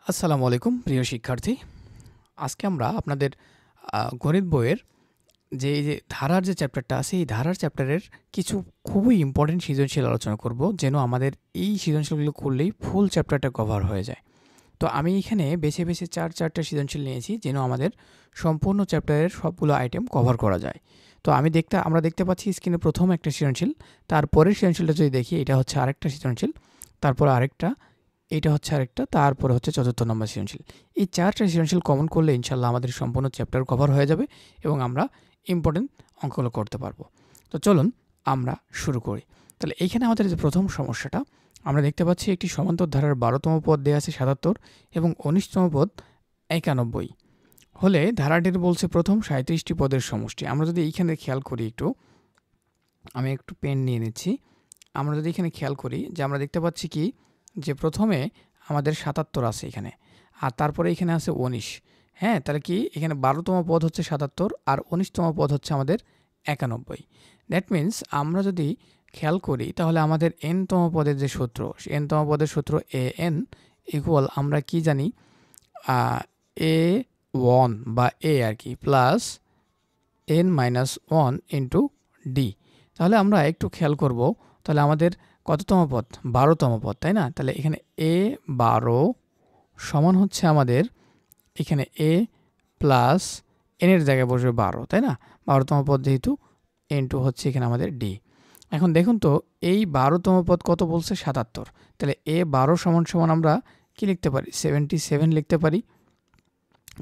আসসালামু আলাইকুম প্রিয় শিক্ষার্থী। আজকে আমরা আপনাদের গণিত বইয়ের এই যে ধারার যে চ্যাপ্টারটা আছে, এই ধারার চ্যাপ্টারের কিছু খুবই ইম্পর্টেন্ট সৃজনশীল আলোচনা করব, যেন আমাদের এই সৃজনশীলগুলো করলেই ফুল চ্যাপ্টারটা কভার হয়ে যায়। তো আমি এখানে বেছে বেছে চারটা সৃজনশীল নিয়েছি, যেন আমাদের সম্পূর্ণ চ্যাপ্টারের সবগুলো আইটেম কভার করা যায়। তো আমরা দেখতে পাচ্ছি স্ক্রিনে প্রথম একটা সৃজনশীল, তারপরের সৃজনশীলটা যদি দেখি, এটা হচ্ছে আরেকটা সৃজনশীল, তারপর আরেকটা, এটা হচ্ছে আরেকটা, তারপরে হচ্ছে চতুর্থ নম্বর সৃজনশীল। এই চারটা সৃজনশীল কমন করলে ইনশাল্লাহ আমাদের সম্পূর্ণ চ্যাপ্টার কভার হয়ে যাবে এবং আমরা ইম্পর্টেন্ট অঙ্কগুলো করতে পারবো। তো চলুন আমরা শুরু করি। তাহলে এইখানে আমাদের যে প্রথম সমস্যাটা, আমরা দেখতে পাচ্ছি একটি সমান্তর ধারার 12তম পদ দেওয়া আছে 77 এবং 19তম পদ 91 হলে ধারাটির বলছে প্রথম 37টি পদের সমষ্টি। আমরা যদি এইখানে খেয়াল করি, আমি একটু পেন নিয়ে নিচ্ছি। আমরা যদি এখানে খেয়াল করি যে আমরা দেখতে পাচ্ছি কি, যে প্রথমে আমাদের 77 আছে এখানে, আর তারপরে এখানে আছে 19। হ্যাঁ, তাহলে কি এখানে 12তম পদ হচ্ছে 77 আর 19তম পদ হচ্ছে আমাদের 91। দ্যাট মিন্স আমরা যদি খেয়াল করি তাহলে আমাদের nতম পদের যে সূত্র, nতম পদের সূত্র an ইকুয়াল আমরা কি জানি, a1 বা a আর কি প্লাস n-1 ইন্টু ডি। তাহলে আমরা একটু খেয়াল করব, তাহলে আমাদের কততম পদ? 12তম পদ, তাই না? তাহলে এখানে a12 সমান হচ্ছে আমাদের এখানে a প্লাস n এর জায়গায় বসবে 12, তাই না? 12তম পদ যেহেতু, n2 হচ্ছে এখানে আমাদের d। এখন দেখুন তো, এই 12তম পদ কত বলছে? 77। তাহলে a12 সমান সমান আমরা কি লিখতে পারি? 77 লিখতে পারি।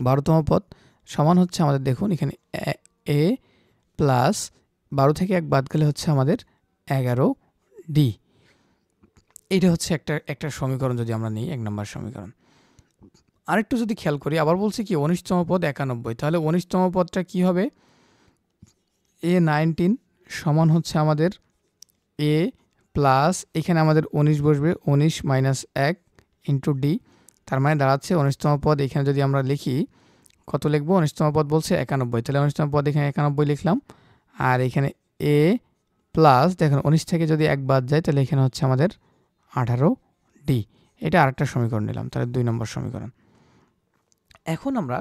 12তম পদ সমান হচ্ছে আমাদের, দেখুন এখানে a প্লাস 12 থেকে 1 বাদ গেলে হচ্ছে আমাদের 11d। এইটা হচ্ছে একটা সমীকরণ যদি আমরা নিই, 1 নম্বর সমীকরণ। আরেকটু যদি খেয়াল করি, আবার বলছে কি 19তম পদ 91, তাহলে 19তম পদটা কি হবে? a19 সমান হচ্ছে আমাদের a প্লাস এখানে আমাদের 19 বসবে, 19 মাইনাস 1 ইন্টু ডি। তার মানে দাঁড়াচ্ছে 19তম পদ এখানে যদি আমরা লিখি, কত লিখবো? 19তম পদ বলছে 91, তাহলে 19তম পদ এখানে 91 লিখলাম। আর এখানে a প্লাস, দেখুন 19 থেকে যদি 1 বাদ যায় তাহলে এখানে হচ্ছে আমাদের 18d। এটা আরেকটা সমীকরণ নিলাম, তাহলে 2 নম্বর সমীকরণ। এখন আমরা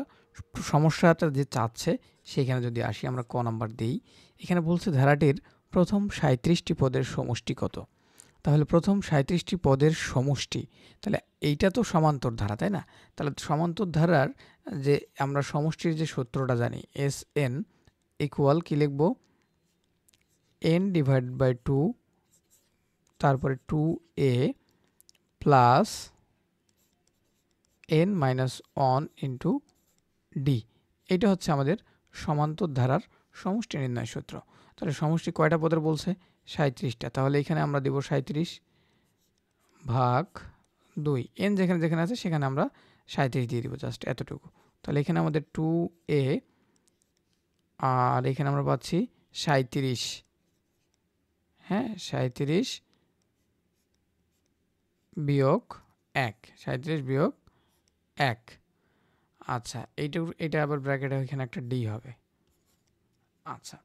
সমস্যাটা যে চাচ্ছে সেখানে যদি আসি, আমরা ক নাম্বার দিই। এখানে বলছে ধারাটির প্রথম 37টি পদের সমষ্টি কত? তাহলে প্রথম 37টি পদের সমষ্টি, তাহলে এইটা তো সমান্তর ধারা, তাই না? তাহলে সমান্তর ধারার যে আমরা সমষ্টির যে সূত্রটা জানি, এস এন ইকুয়াল কি লিখব? n ডিভাইড বাই 2, তারপরে 2a plus n-1 into D. এটা হচ্ছে আমাদের সমান্তর ধারার সমষ্টি নির্ণয় সূত্র। তাহলে সমষ্টি কয়টা পদের বলছে? 37টা। তাহলে এখানে আমরা দেব 37 ভাগ 2, n যেখানে যেখানে আছে সেখানে আমরা 37 দিয়ে দিব, জাস্ট এতটুকু। তাহলে এখানে আমাদের 2a আর এখানে আমরা পাচ্ছি 37। হ্যাঁ, 37 বিয়োগ 1, 37 বিয়োগ 1। আচ্ছা, এইটা আবার ব্র্যাকেটে এখানে একটা ডি হবে। আচ্ছা,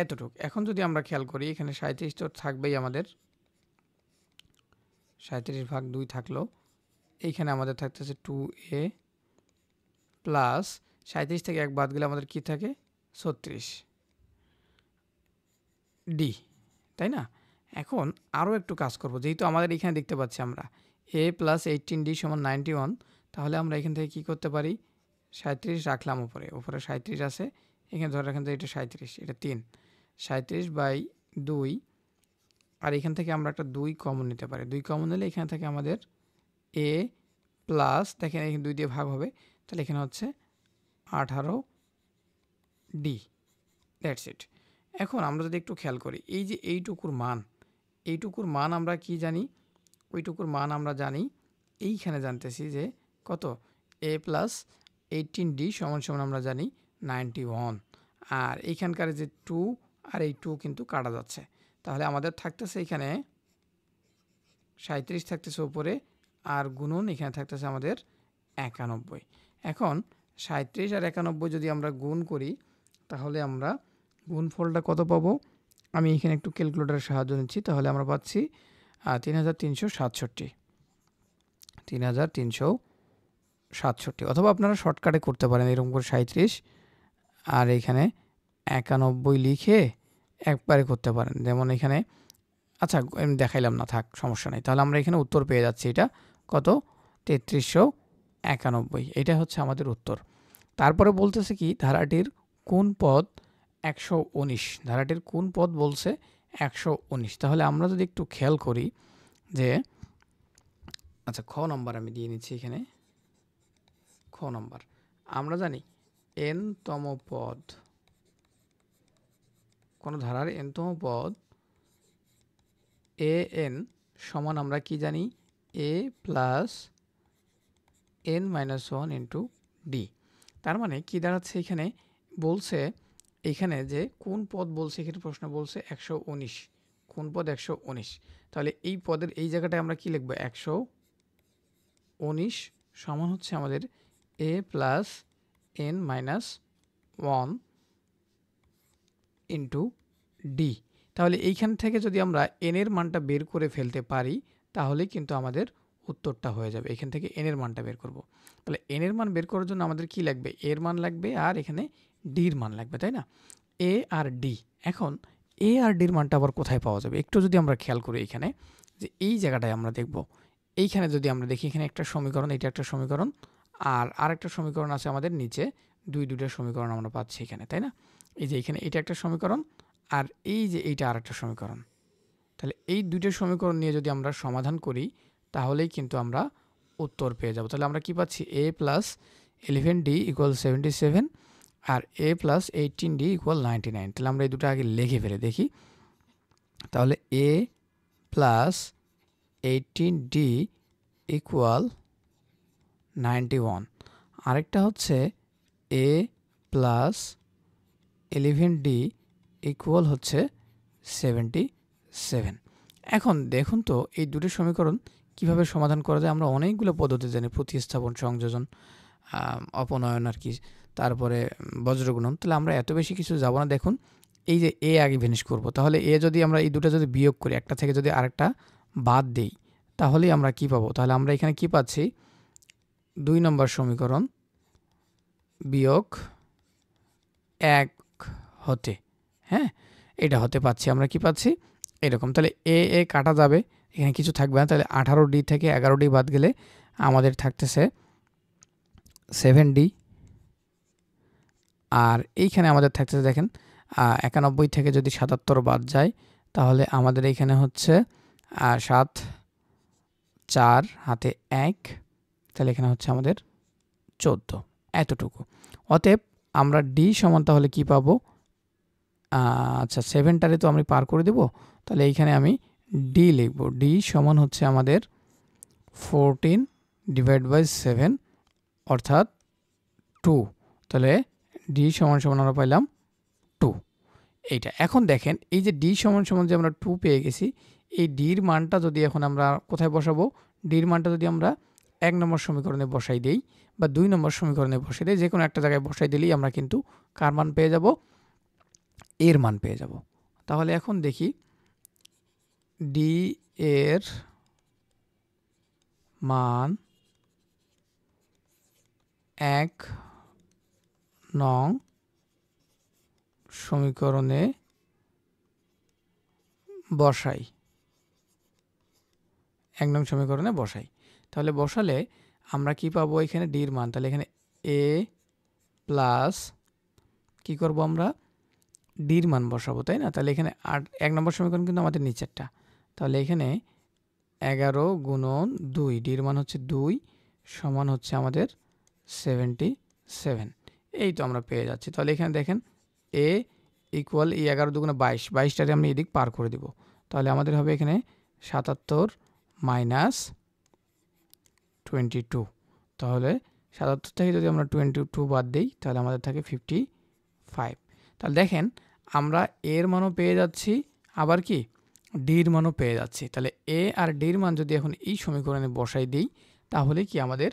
এতটুকু। এখন যদি আমরা খেয়াল করি, এখানে 37 তো থাকবেই আমাদের, 37 ভাগ 2 থাকলো। এইখানে আমাদের থাকতেছে 2a প্লাস 37 থেকে 1 বাদ গেলে আমাদের কি থাকে? 36d, তাই না? এখন আরও একটু কাজ করব, যেহেতু আমাদের এখানে দেখতে পাচ্ছি আমরা a প্লাস 18d সমান 91, তাহলে আমরা এখান থেকে কি করতে পারি? 37 রাখলাম উপরে 37 আছে, এখানে ধরে রাখেন যে এটা 37, এটা 3, 37 বাই 2, আর এখান থেকে আমরা একটা 2 কমন নিতে পারি। 2 কমন নিলে এখানে থেকে আমাদের a প্লাস, দেখেন এখানে 2 দিয়ে ভাগ হবে, তাহলে এখানে হচ্ছে 18d। That's it. এখন আমরা যদি একটু খেয়াল করি, এই যে এইটুকুর মান আমরা কি জানি? ওইটুকুর মান আমরা জানি, এইখানে জানতেছি যে কত? a প্লাস 18d সমান সমান আমরা জানি 91। আর এইখানকার যে 2 আর এই 2 কিন্তু কাটা যাচ্ছে, তাহলে আমাদের থাকতেছে এখানে 37 থাকতেছে উপরে, আর গুণন এখানে থাকতেছে আমাদের 91। এখন 37 আর 91 যদি আমরা গুণ করি, তাহলে আমরা গুণফলটা কত পাবো? আমি এখানে একটু ক্যালকুলেটরের সাহায্য নিচ্ছি। তাহলে আমরা পাচ্ছি 3367, 3367। 67, অথবা আপনারা শর্টকাটে করতে পারেন এরকম করে 37 আর এখানে 91 লিখে একবারে করতে পারেন। যেমন এখানে আচ্ছা আমি দেখাইলাম না, থাক সমস্যা নেই। তাহলে আমরা এখানে উত্তর পেয়ে যাচ্ছি, এটা কত 3391, এটা হচ্ছে আমাদের উত্তর। তারপরে বলতেছে কি ধারাটির কোন পদ 119, ধারাটির কোন পদ বলছে 119। তাহলে আমরা যদি একটু খেয়াল করি যে আচ্ছা খ নম্বর আমি দিয়ে নিচ্ছি এখানে। খ নম্বর আমরা জানি n-তম পদ, কোন ধারার n-তম পদ an সমান আমরা কি জানি a plus n minus 1 into D. তার মানে কি দাঁড়াচ্ছে এখানে, বলছে এখানে যে কোন পদ বলছে, এখানে প্রশ্ন বলছে 119, কোন পদ 119। তাহলে এই পদের এই জায়গাটায় আমরা কি লিখবো, 119 সমান হচ্ছে আমাদের a plus n minus 1 into D. তাহলে এইখান থেকে যদি আমরা n এর মানটা বের করে ফেলতে পারি তাহলে কিন্তু আমাদের উত্তরটা হয়ে যাবে। এখান থেকে n এর মানটা বের করব। তাহলে n এর মান বের করার জন্য আমাদের কি লাগবে, এর মান লাগবে আর এখানে ডির মান লাগবে, তাই না? এ আর ডি। এখন এ আর ডির মানটা আবার কোথায় পাওয়া যাবে, একটু যদি আমরা খেয়াল করি এখানে যে এই জায়গাটায় আমরা দেখব, এইখানে যদি আমরা দেখি এখানে একটা সমীকরণ, এটা একটা সমীকরণ আর আরেকটা সমীকরণ আছে আমাদের নিচে, দুইটা সমীকরণ আমরা পাচ্ছি এখানে, তাই না? এই যে এখানে এটা একটা সমীকরণ আর এই যে এইটা আরেকটা সমীকরণ। তাহলে এই দুইটা সমীকরণ নিয়ে যদি আমরা সমাধান করি তাহলেই কিন্তু আমরা উত্তর পেয়ে যাব। তাহলে আমরা কি পাচ্ছি, a প্লাস 11d ইকুয়াল 77 আর a প্লাস 18d ইকুয়াল 99। তাহলে আমরা এই দুটো আগে লিখে ফেলে দেখি। তাহলে a প্লাস 18d ইকুয়াল 91, আরেকটা হচ্ছে a প্লাস 11d ইকুয়াল হচ্ছে 77। এখন দেখুন তো এই দুটো সমীকরণ কিভাবে সমাধান করা যায়। আমরা অনেকগুলো পদ্ধতি জানি, প্রতিস্থাপন, সংযোজন, অপনয়ন আর কি, তারপরে বজ্রগুণন। তাহলে আমরা এত বেশি কিছু যাব না। দেখুন এই যে এ আগে ফিনিশ করব, তাহলে এ যদি আমরা এই দুটো যদি বিয়োগ করি, একটা থেকে যদি আরেকটা বাদ দেই তাহলেই আমরা কি পাবো। তাহলে আমরা এখানে কি পাচ্ছি, 2 নম্বর সমীকরণ বিয়োগ 1 হতে, হ্যাঁ এটা হতে পাচ্ছি, আমরা কি পাচ্ছি এরকম। তাহলে এ এ কাটা যাবে, এখানে কিছু থাকবে না। তাহলে 18d থেকে 11d বাদ গেলে আমাদের থাকতেছে 7d আর এইখানে আমাদের থাকতেছে দেখেন 91 থেকে যদি 77 বাদ যায় তাহলে আমাদের এইখানে হচ্ছে 7 4 হাতে 1, তাহলে এখানে হচ্ছে আমাদের 14, এতটুকু। অতএব আমরা ডি সমান তাহলে কি পাবো, আচ্ছা 7টারে তো আমি পার করে দেব, তাহলে এইখানে আমি ডি লিখব। ডি সমান হচ্ছে আমাদের 14 ডিভাইড বাই 7 অর্থাৎ 2। তাহলে ডি সমান সমান আমরা পাইলাম 2, এইটা। এখন দেখেন এই যে ডি সমান সমান যে আমরা 2 পেয়ে গেছি, এই ডির মানটা যদি এখন আমরা কোথায় বসাবো, ডির মানটা যদি আমরা 1 নম্বর সমীকরণে বসাই দেই বা 2 নম্বর সমীকরণে বসাই দেই, যে কোনো একটা জায়গায় বসাই দিলেই আমরা কিন্তু কার মান পেয়ে যাব, এর মান পেয়ে যাব। তাহলে এখন দেখি ডি এর মান 1 নং সমীকরণে বসাই, 1 নং সমীকরণে বসাই। তাহলে বসালে আমরা কি পাবো, এখানে ডির মান, তাহলে এখানে এ প্লাস কি করব আমরা ডির মান বসাবো, তাই না? তাহলে এখানে 1 নম্বর সমীকরণ কিন্তু আমাদের নিচেরটা, তাহলে এখানে 11 গুণন 2, ডির মান হচ্ছে 2 সমান হচ্ছে আমাদের 77, এই তো আমরা পেয়ে যাচ্ছি। তাহলে এখানে দেখেন এ ইকুয়াল এই 11 দুগুণে 22, 22টারে আমি এদিক পার করে দিব, তাহলে আমাদের হবে এখানে 77 মাইনাস 22। তাহলে 77 থেকে যদি আমরা 22 বাদ দিই তাহলে আমাদের থাকে 55। তাহলে দেখেন আমরা এর মানও পেয়ে যাচ্ছি, আবার কি ডির মানও পেয়ে যাচ্ছি। তাহলে এ আর ডির মান যদি এখন এই সমীকরণে বসাই দিই তাহলে কি আমাদের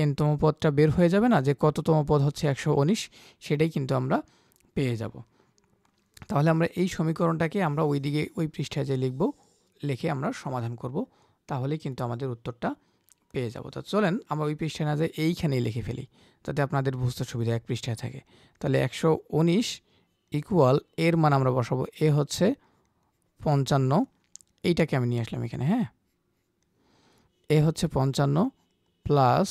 এনতম পদটা বের হয়ে যাবে না, যে কততম পদ হচ্ছে 119, সেটাই কিন্তু আমরা পেয়ে যাব। তাহলে আমরা এই সমীকরণটাকে আমরা ওই পৃষ্ঠায় যে লিখব, লিখে আমরা সমাধান করব, তাহলে কিন্তু আমাদের উত্তরটা পেয়ে যাব। তো চলেন আমরা ওই পৃষ্ঠায় না যাই, এইখানেই লিখে ফেলি যাতে আপনাদের বুঝতে সুবিধা এক পৃষ্ঠায় থাকে। তাহলে 119 ইকুয়াল এর মান আমরা বসাবো, এ হচ্ছে 55, এইটাকে আমি নিয়ে আসলাম এখানে। হ্যাঁ, এ হচ্ছে 55 plus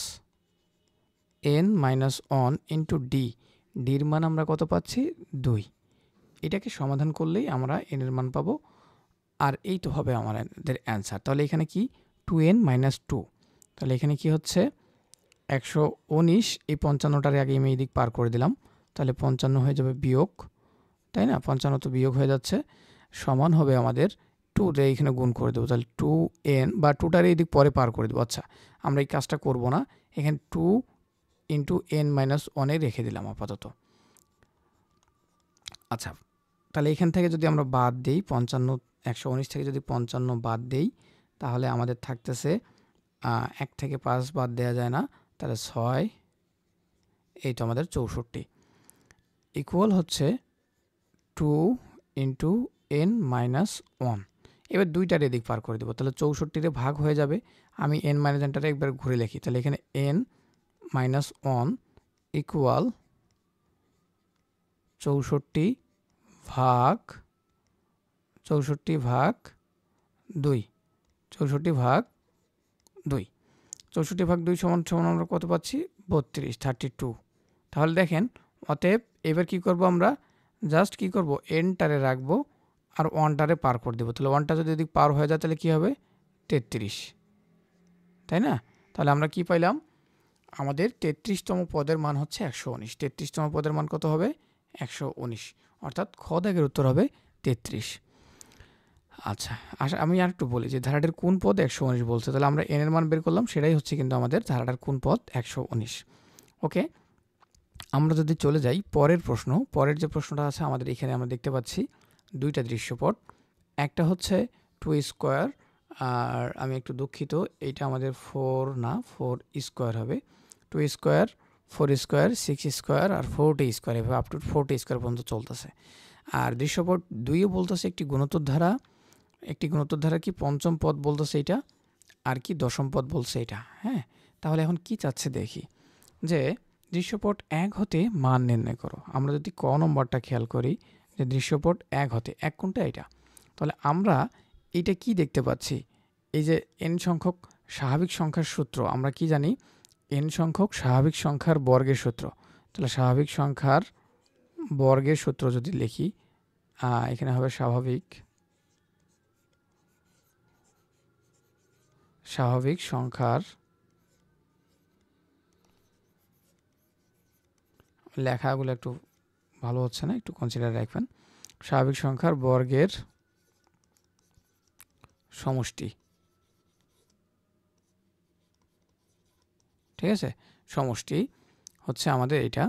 n minus 1 into D, ডির মান আমরা কত পাচ্ছি 2। এটাকে সমাধান করলেই আমরা n এর মান পাবো, আর এই তো হবে আমাদের অ্যান্সার। তাহলে এখানে কি 2n মাইনাস 2, তাহলে এখানে কি হচ্ছে 119, এই 55টার আগে আমি এদিক পার করে দিলাম, তাহলে 55 হয়ে যাবে বিয়োগ, তাই না, 55 তো বিয়োগ হয়ে যাচ্ছে, সমান হবে আমাদের 2 দিয়ে এখানে গুণ করে দেবো, তাহলে 2n বা 2টার এই দিক পরে পার করে দেবো। আচ্ছা, আমরা এই কাজটা করব না, এখানে 2 ইন্টু n মাইনাস 1 রেখে দিলাম আপাতত। আচ্ছা, তাহলে এখান থেকে যদি আমরা বাদ দিই 55, 119 থেকে যদি 55 বাদ দিই, তাহলে আমাদের থাকতেছে 1 থেকে 5 বাদ দেওয়া যায় না, তাহলে 6, এই তো আমাদের 64 ইকুয়াল হচ্ছে 2 ইন্টু n মাইনাস 1। এবার 2টার এদিক পার করে দেবো, তাহলে 64 ভাগ হয়ে যাবে। আমি n মাইনাস nটারে একবার ঘুরে লিখি, তাহলে এখানে n মাইনাস 1 ইকুয়াল 64 ভাগ 2, 64 ভাগ 2, 64 ভাগ 2 সমান সমান আমরা কত পাচ্ছি 32, 32। তাহলে দেখেন, অতএব এবার কি করব, আমরা জাস্ট কি করব, nটারে রাখবো আর 1টারে পার করে দেবো। তাহলে 1টা যদি এদিক পার হয়ে যায় তাহলে কি হবে 33, তাই না। তাহলে আমরা কি পাইলাম, আমাদের 33তম পদের মান হচ্ছে 119। 33তম পদের মান কত হবে 119, অর্থাৎ খ দাগের উত্তর হবে 33। আচ্ছা, আমি আর একটু বলি যে ধারাটির কোন পদ 119 বলছে, তাহলে আমরা n এর মান বের করলাম, সেটাই হচ্ছে কিন্তু আমাদের ধারাটার কোন পদ 119। ওকে, আমরা যদি চলে যাই পরের প্রশ্ন, পরের যে প্রশ্নটা আছে আমাদের এখানে আমরা দেখতে পাচ্ছি 2টা দৃশ্যপট, একটা হচ্ছে 2 স্কোয়ার, আর আমি একটু দুঃখিত, এইটা আমাদের 4 না, 4 স্কোয়ার হবে। 2 স্কোয়ার, 4 স্কোয়ার, 6 স্কোয়ার আর 4টি স্কোয়ার, এভাবে আপ টু 4টি স্কোয়ার পর্যন্ত চলতেছে। আর দৃশ্যপট 2-এ বলতেছে একটি গুণোত্তর ধারা, একটি গুণোত্তর ধারা কি পঞ্চম পদ বলতেছে এটা, আর কি দশম পদ বলছে এটা। হ্যাঁ, তাহলে এখন কি চাচ্ছে দেখি, যে দৃশ্যপট 1 হতে মান নির্ণয় করো। আমরা যদি ক নম্বরটা খেয়াল করি, যে দৃশ্যপট 1 হতে, 1 কোনটা এটা, তাহলে আমরা এইটা কি দেখতে পাচ্ছি, এই যে n সংখ্যক স্বাভাবিক সংখ্যার সূত্র আমরা কি জানি, n সংখ্যক স্বাভাবিক সংখ্যার বর্গের সূত্র। তাহলে স্বাভাবিক সংখ্যার বর্গের সূত্র যদি লিখি, এখানে হবে স্বাভাবিক সংখ্যার, লেখাগুলো একটু ভালো হচ্ছে না, একটু কনসিডার রাখবেন। স্বাভাবিক সংখ্যার বর্গের সমষ্টি, ঠিক আছে, সমষ্টি হচ্ছে আমাদের এটা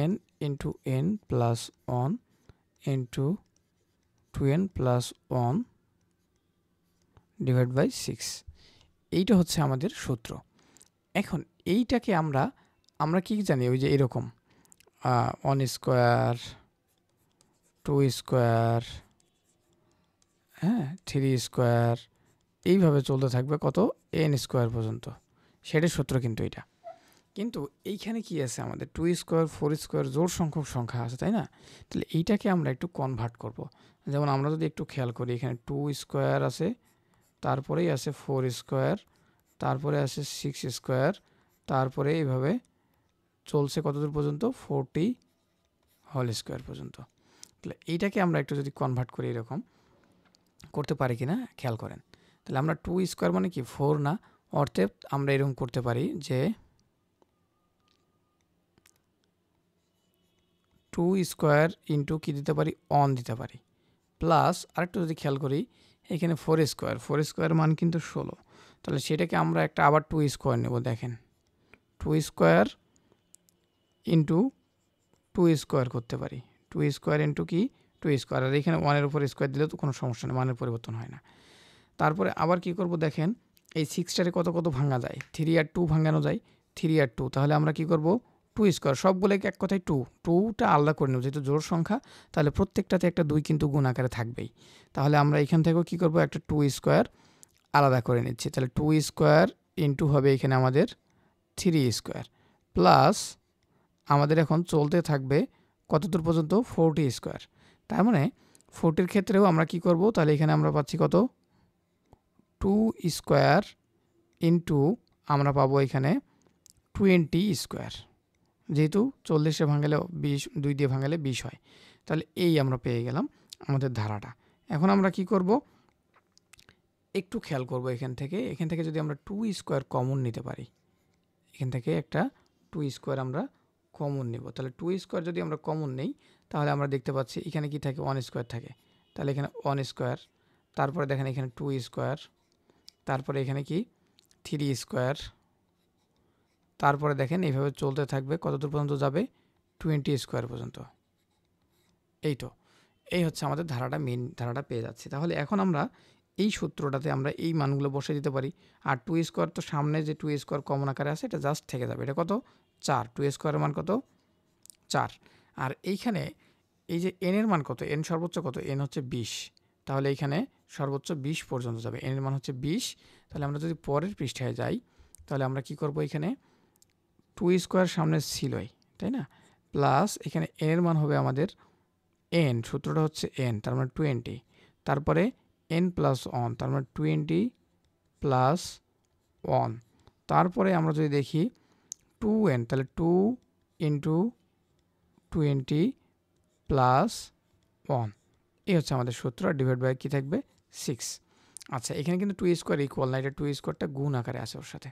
n into n plus 1 into 2n plus 1 divide by 6, এইটা হচ্ছে আমাদের সূত্র। এখন এইটাকে আমরা কি জানি, ওই যে এরকম 1 স্কোয়ার, 2 স্কোয়ার, হ্যাঁ, 3 স্কোয়ার, এইভাবে চলতে থাকবে কত n স্কোয়ার পর্যন্ত, সেটার সূত্র কিন্তু এটা। কিন্তু এইখানে কি আছে, আমাদের 2 স্কোয়ার, 4 স্কোয়ার জোড় সংখ্যক সংখ্যা আছে, তাই না। তাহলে এইটাকে আমরা একটু কনভার্ট করব। যেমন আমরা যদি একটু খেয়াল করি, এখানে 2 স্কোয়ার আছে, তারপরেই আছে 4 স্কোয়ার, তারপরে আছে 6 স্কোয়ার, তারপরে এইভাবে চলছে কতদূর পর্যন্ত 40 হোল স্কোয়ার পর্যন্ত। তাহলে এইটাকে আমরা একটু যদি কনভার্ট করি, এরকম করতে পারি কিনা খেয়াল করেন। তাহলে আমরা 2 স্কোয়ার মানে কি 4 না, অর্থাৎ আমরা এরকম করতে পারি যে 2 স্কোয়ার ইন্টু কি দিতে পারি 1 দিতে পারি, প্লাস আরেকটু যদি খেয়াল করি, এখানে 4 স্কোয়ার, 4 স্কোয়ার মান কিন্তু 16, তাহলে সেটাকে আমরা একটা আবার 2 স্কোয়ার নেব। দেখেন 2 স্কোয়ার ইন্টু 2 স্কোয়ার করতে পারি, 2 স্কোয়ার ইন্টু কি 2 স্কোয়ার, আর এখানে 1-এর উপর স্কোয়ার দিলে তো কোনো সমস্যা নেই, মানের পরিবর্তন হয় না। তারপরে আবার কি করব, দেখেন এই 6টারে কত কত ভাঙা যায়, 3 আর 2 ভাঙানো যায়, 3 আর 2, তাহলে আমরা কি করব 2 স্কোয়ার, সবগুলো এক কথায় 2টা আলাদা করে নেব, যেহেতু জোড় সংখ্যা, তাহলে প্রত্যেকটাতে একটা 2 কিন্তু গুণ আকারে থাকবেই। তাহলে আমরা এখান থেকেও কি করব, একটা 2 স্কোয়ার আলাদা করে নিচ্ছি। তাহলে 2 স্কোয়ার ইন্টু হবে এখানে আমাদের 3 স্কোয়ার প্লাস আমাদের এখন চলতে থাকবে কতদূর পর্যন্ত 40 স্কোয়ার। তার মানে 40-র ক্ষেত্রেও আমরা কি করব, তাহলে এখানে আমরা পাচ্ছি কত 2 স্কোয়ার ইন্টু আমরা পাবো এখানে 20 স্কোয়ার, যেহেতু 40-এ ভাঙালে 20, 2 দিয়ে ভাঙালে 20 হয়। তাহলে এই আমরা পেয়ে গেলাম আমাদের ধারাটা। এখন আমরা কি করব, একটু খেয়াল করব এখান থেকে যদি আমরা 2 স্কোয়ার কমন নিতে পারি, এখান থেকে একটা 2 স্কোয়ার আমরা কমন নেব। তাহলে 2 স্কোয়ার যদি আমরা কমন নেই তাহলে আমরা দেখতে পাচ্ছি এখানে কি থাকে 1 স্কোয়ার থাকে। তাহলে এখানে 1 স্কোয়ার, তারপরে দেখেন এখানে 2 স্কোয়ার, তারপরে এখানে কি 3 স্কোয়ার, তারপরে দেখেন এইভাবে চলতে থাকবে কতদূর পর্যন্ত যাবে 20 স্কোয়ার পর্যন্ত। এই হচ্ছে আমাদের ধারাটা, মেন ধারাটা পেয়ে যাচ্ছি। তাহলে এখন আমরা এই সূত্রটাতে আমরা এই মানগুলো বসে দিতে পারি। আর 2 স্কোয়ার তো সামনে যে 2 স্কোয়ার কমন আকারে আছে এটা জাস্ট থেকে যাবে। এটা কত 4, 2 স্কোয়ারের মান কত 4। আর এইখানে এই যে n এর মান কত, n সর্বোচ্চ কত, n হচ্ছে 20। তাহলে এইখানে সর্বোচ্চ 20 পর্যন্ত যাবে, n এর মান হচ্ছে 20। তাহলে আমরা যদি পরের পৃষ্ঠায় যাই তাহলে আমরা কি করব, এখানে 2 স্কোয়ার সামনে ছিলই, তাই না, প্লাস এখানে n এর মান হবে আমাদের n, সূত্রটা হচ্ছে n, তার মানে 20, তারপরে n প্লাস 1, তার মানে 20 প্লাস 1, তারপরে আমরা যদি দেখি 2n, তাহলে 2 ইন্টু 20 প্লাস 1, এই হচ্ছে আমাদের সূত্র। আর ডিভাইড বাই কী থাকবে 6। আচ্ছা, এখানে কিন্তু 2 স্কোয়ার ইকুয়াল না, এটা 2 স্কোয়ারটা গুণ আকারে আছে ওর সাথে।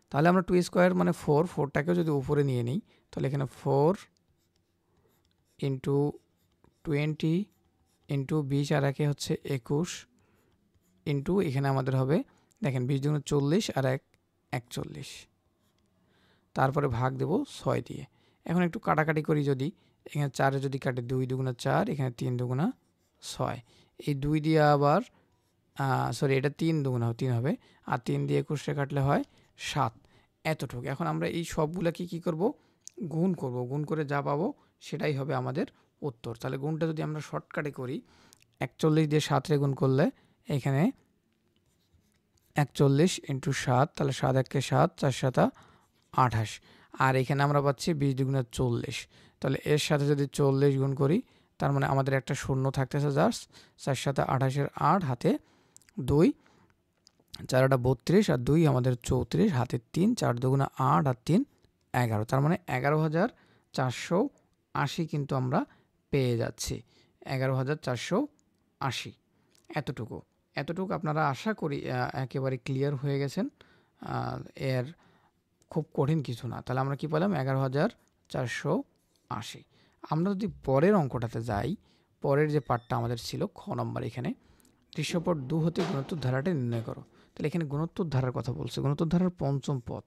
তাহলে আমরা 2 স্কোয়ার মানে 4, 4টাকেও যদি উপরে নিয়ে নিই তাহলে এখানে 4 ইন্টু 20 ইন্টু 20 আর একে হচ্ছে 21 ইন্টু এখানে আমাদের হবে দেখেন 20 দুগুণে 40 আর 1 41, তারপরে ভাগ দেব 6 দিয়ে। এখন একটু কাটাকাটি করি, যদি এখানে 4 যদি কাটে 2 দুগুণা 4, এখানে 3 দুগুণা 6, এই 2 দিয়ে আবার সরি এটা 3 দুগুণা 3 হবে, আর 3 দিয়ে 21 কাটলে হয় 7, এতটুকু। এখন আমরা এই সবগুলোকে কী করব, গুণ করব, গুণ করে যা পাবো সেটাই হবে আমাদের উত্তর। তাহলে গুণটা যদি আমরা শর্টকাটে করি, 41 দিয়ে 7 রে গুণ করলে এখানে 41 ইন্টু 7, তাহলে 7 একে 7, 4 7 28, আর এখানে আমরা পাচ্ছি 20 দুগুণে 40। তাহলে এর সাথে যদি 40 গুণ করি তার মানে আমাদের একটা শূন্য থাকতেছে জাস্ট, 4 7 28-এর 8, হাতে 2, 4 8 32 আর 2 আমাদের 34, হাতে 3, 4 দুগুণে 8 আর 3 11, তার মানে 11,480 কিন্তু আমরা পেয়ে যাচ্ছি, 11,480। এতটুকু আপনারা আশা করি একেবারে ক্লিয়ার হয়ে গেছেন, এর খুব কঠিন কিছু না। তাহলে আমরা কি পেলাম 11,480। আমরা যদি পরের অঙ্কটাতে যাই, পরের যে পার্টটা আমাদের ছিল খ নম্বর, এখানে দৃশ্যপট 2 হতে গুণোত্তর ধারাটি নির্ণয় করো। তাহলে এখানে গুণোত্তর ধারার কথা বলছে, গুণোত্তর ধারার পঞ্চম পদ।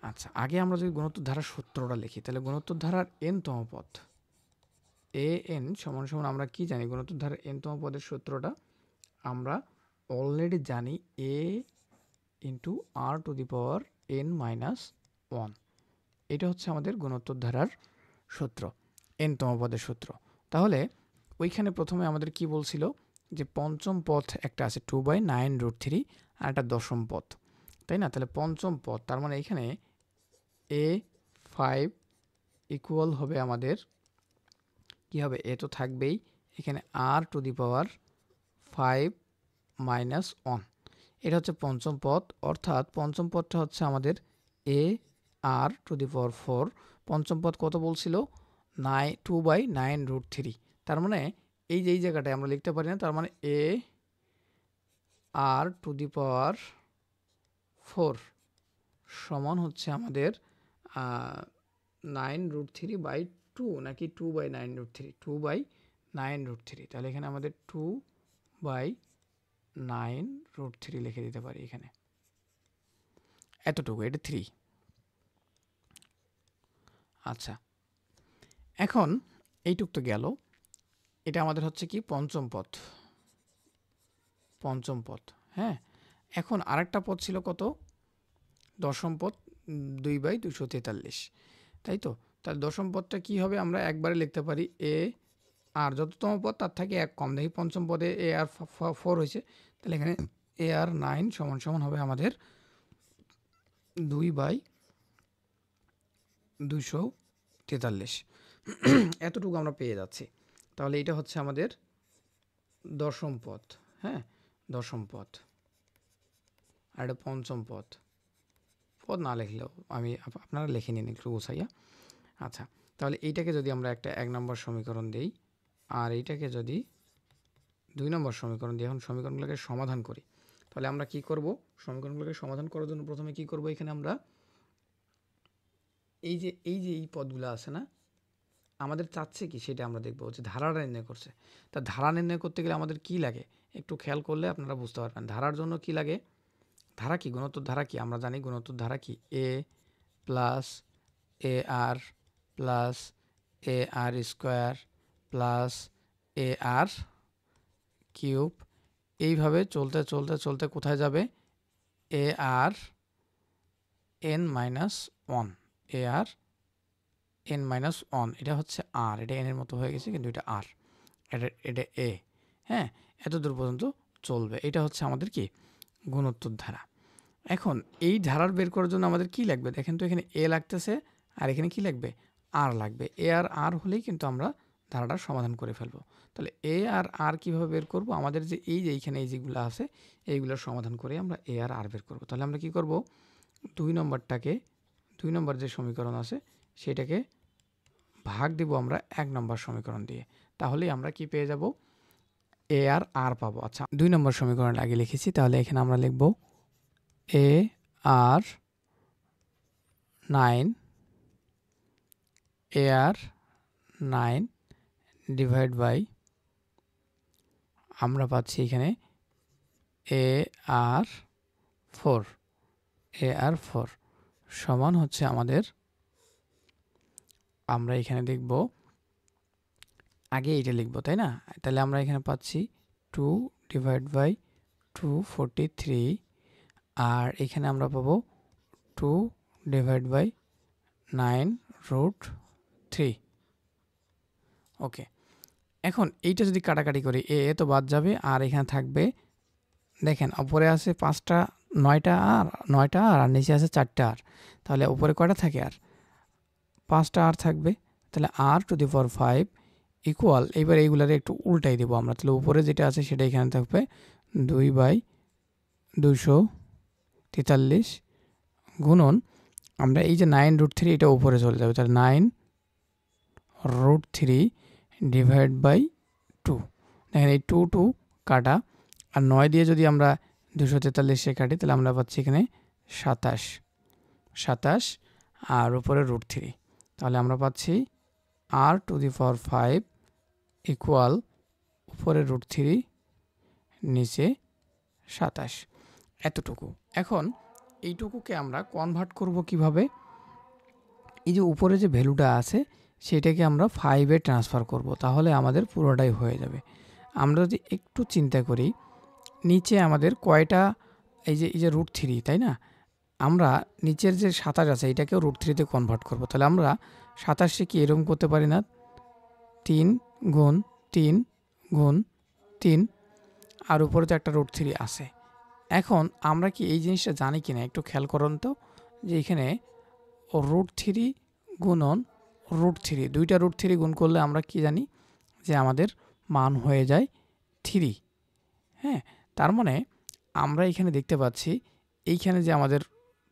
আচ্ছা, আগে আমরা যদি গুণোত্তর ধারার সূত্রটা লিখি, তাহলে গুণোত্তর ধারার n-তম পদ an সমান সমান আমরা কি জানি, গুণোত্তর ধারার n-তম পদের সূত্রটা আমরা অলরেডি জানি, a into r to the power n-1। এটা হচ্ছে আমাদের গুণোত্তর ধারার সূত্র, n-তম পদের সূত্র। তাহলে ওইখানে প্রথমে আমাদের কি বলছিল যে পঞ্চম পদ একটা আছে 2/9√3 আর একটা দশম পদ, তাই না। তাহলে পঞ্চম পদ, তার মানে এখানে a5 ইকুয়াল হবে আমাদের কি হবে, এ তো থাকবেই, এখানে r টু দি পাওয়ার 5-1, এটা হচ্ছে পঞ্চম পদ। অর্থাৎ পঞ্চম পদটা হচ্ছে আমাদের আর টু দি পাওয়ার 4। পঞ্চম পদ কত বলছিল, 2/9√3, তার মানে এই যে এই জায়গাটায় আমরা লিখতে পারি না, তার মানে আর টু দি পাওয়ার 4 সমান হচ্ছে আমাদের 9√3/2 নাকি 2/9√3, 2/9√3। তাহলে এখানে আমাদের 2/9√3 লিখে দিতে পারি এখানে, এতটুকু, এটা 3। আচ্ছা, এখন এইটুক তো গেল, এটা আমাদের হচ্ছে কি পঞ্চম পদ, হ্যাঁ। এখন আরেকটা পদ ছিল কত, দশম পদ, 2/243, তাই তো। তাহলে দশম পদটা কি হবে, আমরা একবারে লিখতে পারি আর যততম পদ তার থেকে 1 কম, দেখি পঞ্চম পদে আর 4 হয়েছে, তাহলে এখানে AR9 সমান সমান হবে আমাদের 2/243। এতটুকু আমরা পেয়ে যাচ্ছি। তাহলে এটা হচ্ছে আমাদের দশম পদ। হ্যাঁ, দশম পদ। আর এটা পঞ্চম পদ। পদ না লিখলেও আপনারা লিখে নিন একটু গুছাইয়া। আচ্ছা, তাহলে এইটাকে যদি আমরা একটা 1 নম্বর সমীকরণ দিই, আর এইটাকে যদি 2 নম্বর সমীকরণ দিই, এখন সমীকরণগুলোকে সমাধান করি, তাহলে আমরা কি করব? সমীকরণগুলোকে সমাধান করার জন্য প্রথমে কি করব? এখানে আমরা এই যে এই পদগুলো আছে না, আমাদের চাচ্ছে কি সেটা আমরা দেখব, যে ধারাটা নির্ণয় করছে। তা ধারা নির্ণয় করতে গেলে আমাদের কি লাগে একটু খেয়াল করলে আপনারা বুঝতে পারবেন। ধারার জন্য কি লাগে? ধারা কি? গুণোত্তর ধারা কি? আমরা জানি গুণোত্তর ধারা কি, a plus AR plus AR square plus AR cube. এইভাবে চলতে চলতে চলতে কোথায় যাবে? ARn-1, ARn-1, এটা হচ্ছে আর, এটা এন এর মতো হয়ে গেছে কিন্তু এটা আর, এটা এ। হ্যাঁ, এত দূর পর্যন্ত চলবে। এটা হচ্ছে আমাদের কি? গুণোত্তর ধারা। এখন এই ধারার বের করার জন্য আমাদের কি লাগবে? দেখেন তো, এখানে এ লাগতেছে আর এখানে কি লাগবে? আর লাগবে। এ আর আর হলেই কিন্তু আমরা ধারাটার সমাধান করে ফেলবো। তাহলে এ আর আর কীভাবে বের করব? আমাদের যে এইখানে এই যেগুলো আছে এইগুলোর সমাধান করে আমরা এ আর আর বের করব। তাহলে আমরা কি করব? 2 নম্বর যে সমীকরণ আছে সেটাকে ভাগ দিব আমরা 1 নম্বর সমীকরণ দিয়ে। তাহলেই আমরা কি পেয়ে যাব? এ আর আর পাবো। আচ্ছা, 2 নম্বর সমীকরণ আগে লিখেছি, তাহলে এখানে আমরা লিখব AR9 ডিভাইড বাই, আমরা পাচ্ছি এখানে AR4 সমান হচ্ছে আমাদের, আমরা এখানে লিখব আগে এটা লিখব, তাই না? তাহলে আমরা এখানে পাচ্ছি 2 ডিভাইড বাই 243, আর এখানে আমরা পাবো 2 ডিভাইড বাই 9√3। ওকে, এখন এইটা যদি কাটাকাটি করি, এ তো বাদ যাবে, আর এখানে থাকবে, দেখেন উপরে আছে 9টা আর নিচে আছে 4টা আর। তাহলে উপরে কয়টা থাকে? আর 5টা আর থাকবে। তাহলে r⁵ ইকুয়াল, এইবার এইগুলার একটু উল্টাই দেবো আমরা। তাহলে উপরে যেটা আছে সেটা এখানে থাকবে 2/243 গুণন, আমরা এই যে 9√3 এটা উপরে চলে যাবে, তাহলে 9√3 ডিভাইড বাই 2। দেখেন এই 2 কাটা, আর 9 দিয়ে যদি আমরা 243 কাটি তাহলে আমরা পাচ্ছি এখানে 27, আর উপরে √3। তাহলে আমরা পাচ্ছি r⁵ ইকুয়াল উপরে √3 নিচে 27, এতটুকু। এখন এইটুকুকে আমরা কনভার্ট করব কিভাবে? এই যে উপরে যে ভ্যালুটা আছে সেটাকে আমরা 5-এ ট্রান্সফার করব, তাহলে আমাদের পুরোটাই হয়ে যাবে। আমরা যদি একটু চিন্তা করি, নিচে আমাদের কয়টা, এই যে √3, তাই না? আমরা নিচের যে 27 আছে এটাকেও √3-তে কনভার্ট করব। তাহলে আমরা 27কে কি এরকম করতে পারি না? 3 গুণ 3 গুণ 3, আর উপরে তো একটা √3 আছে। এখন আমরা কি এই জিনিসটা জানি কিনা একটু খেয়াল করুন তো, যে এখানে √3 গুণন √3, দুইটা √3 গুণ করলে আমরা কি জানি? যে আমাদের মান হয়ে যায় 3। হ্যাঁ, তার মানে আমরা এখানে দেখতে পাচ্ছি এইখানে যে আমাদের,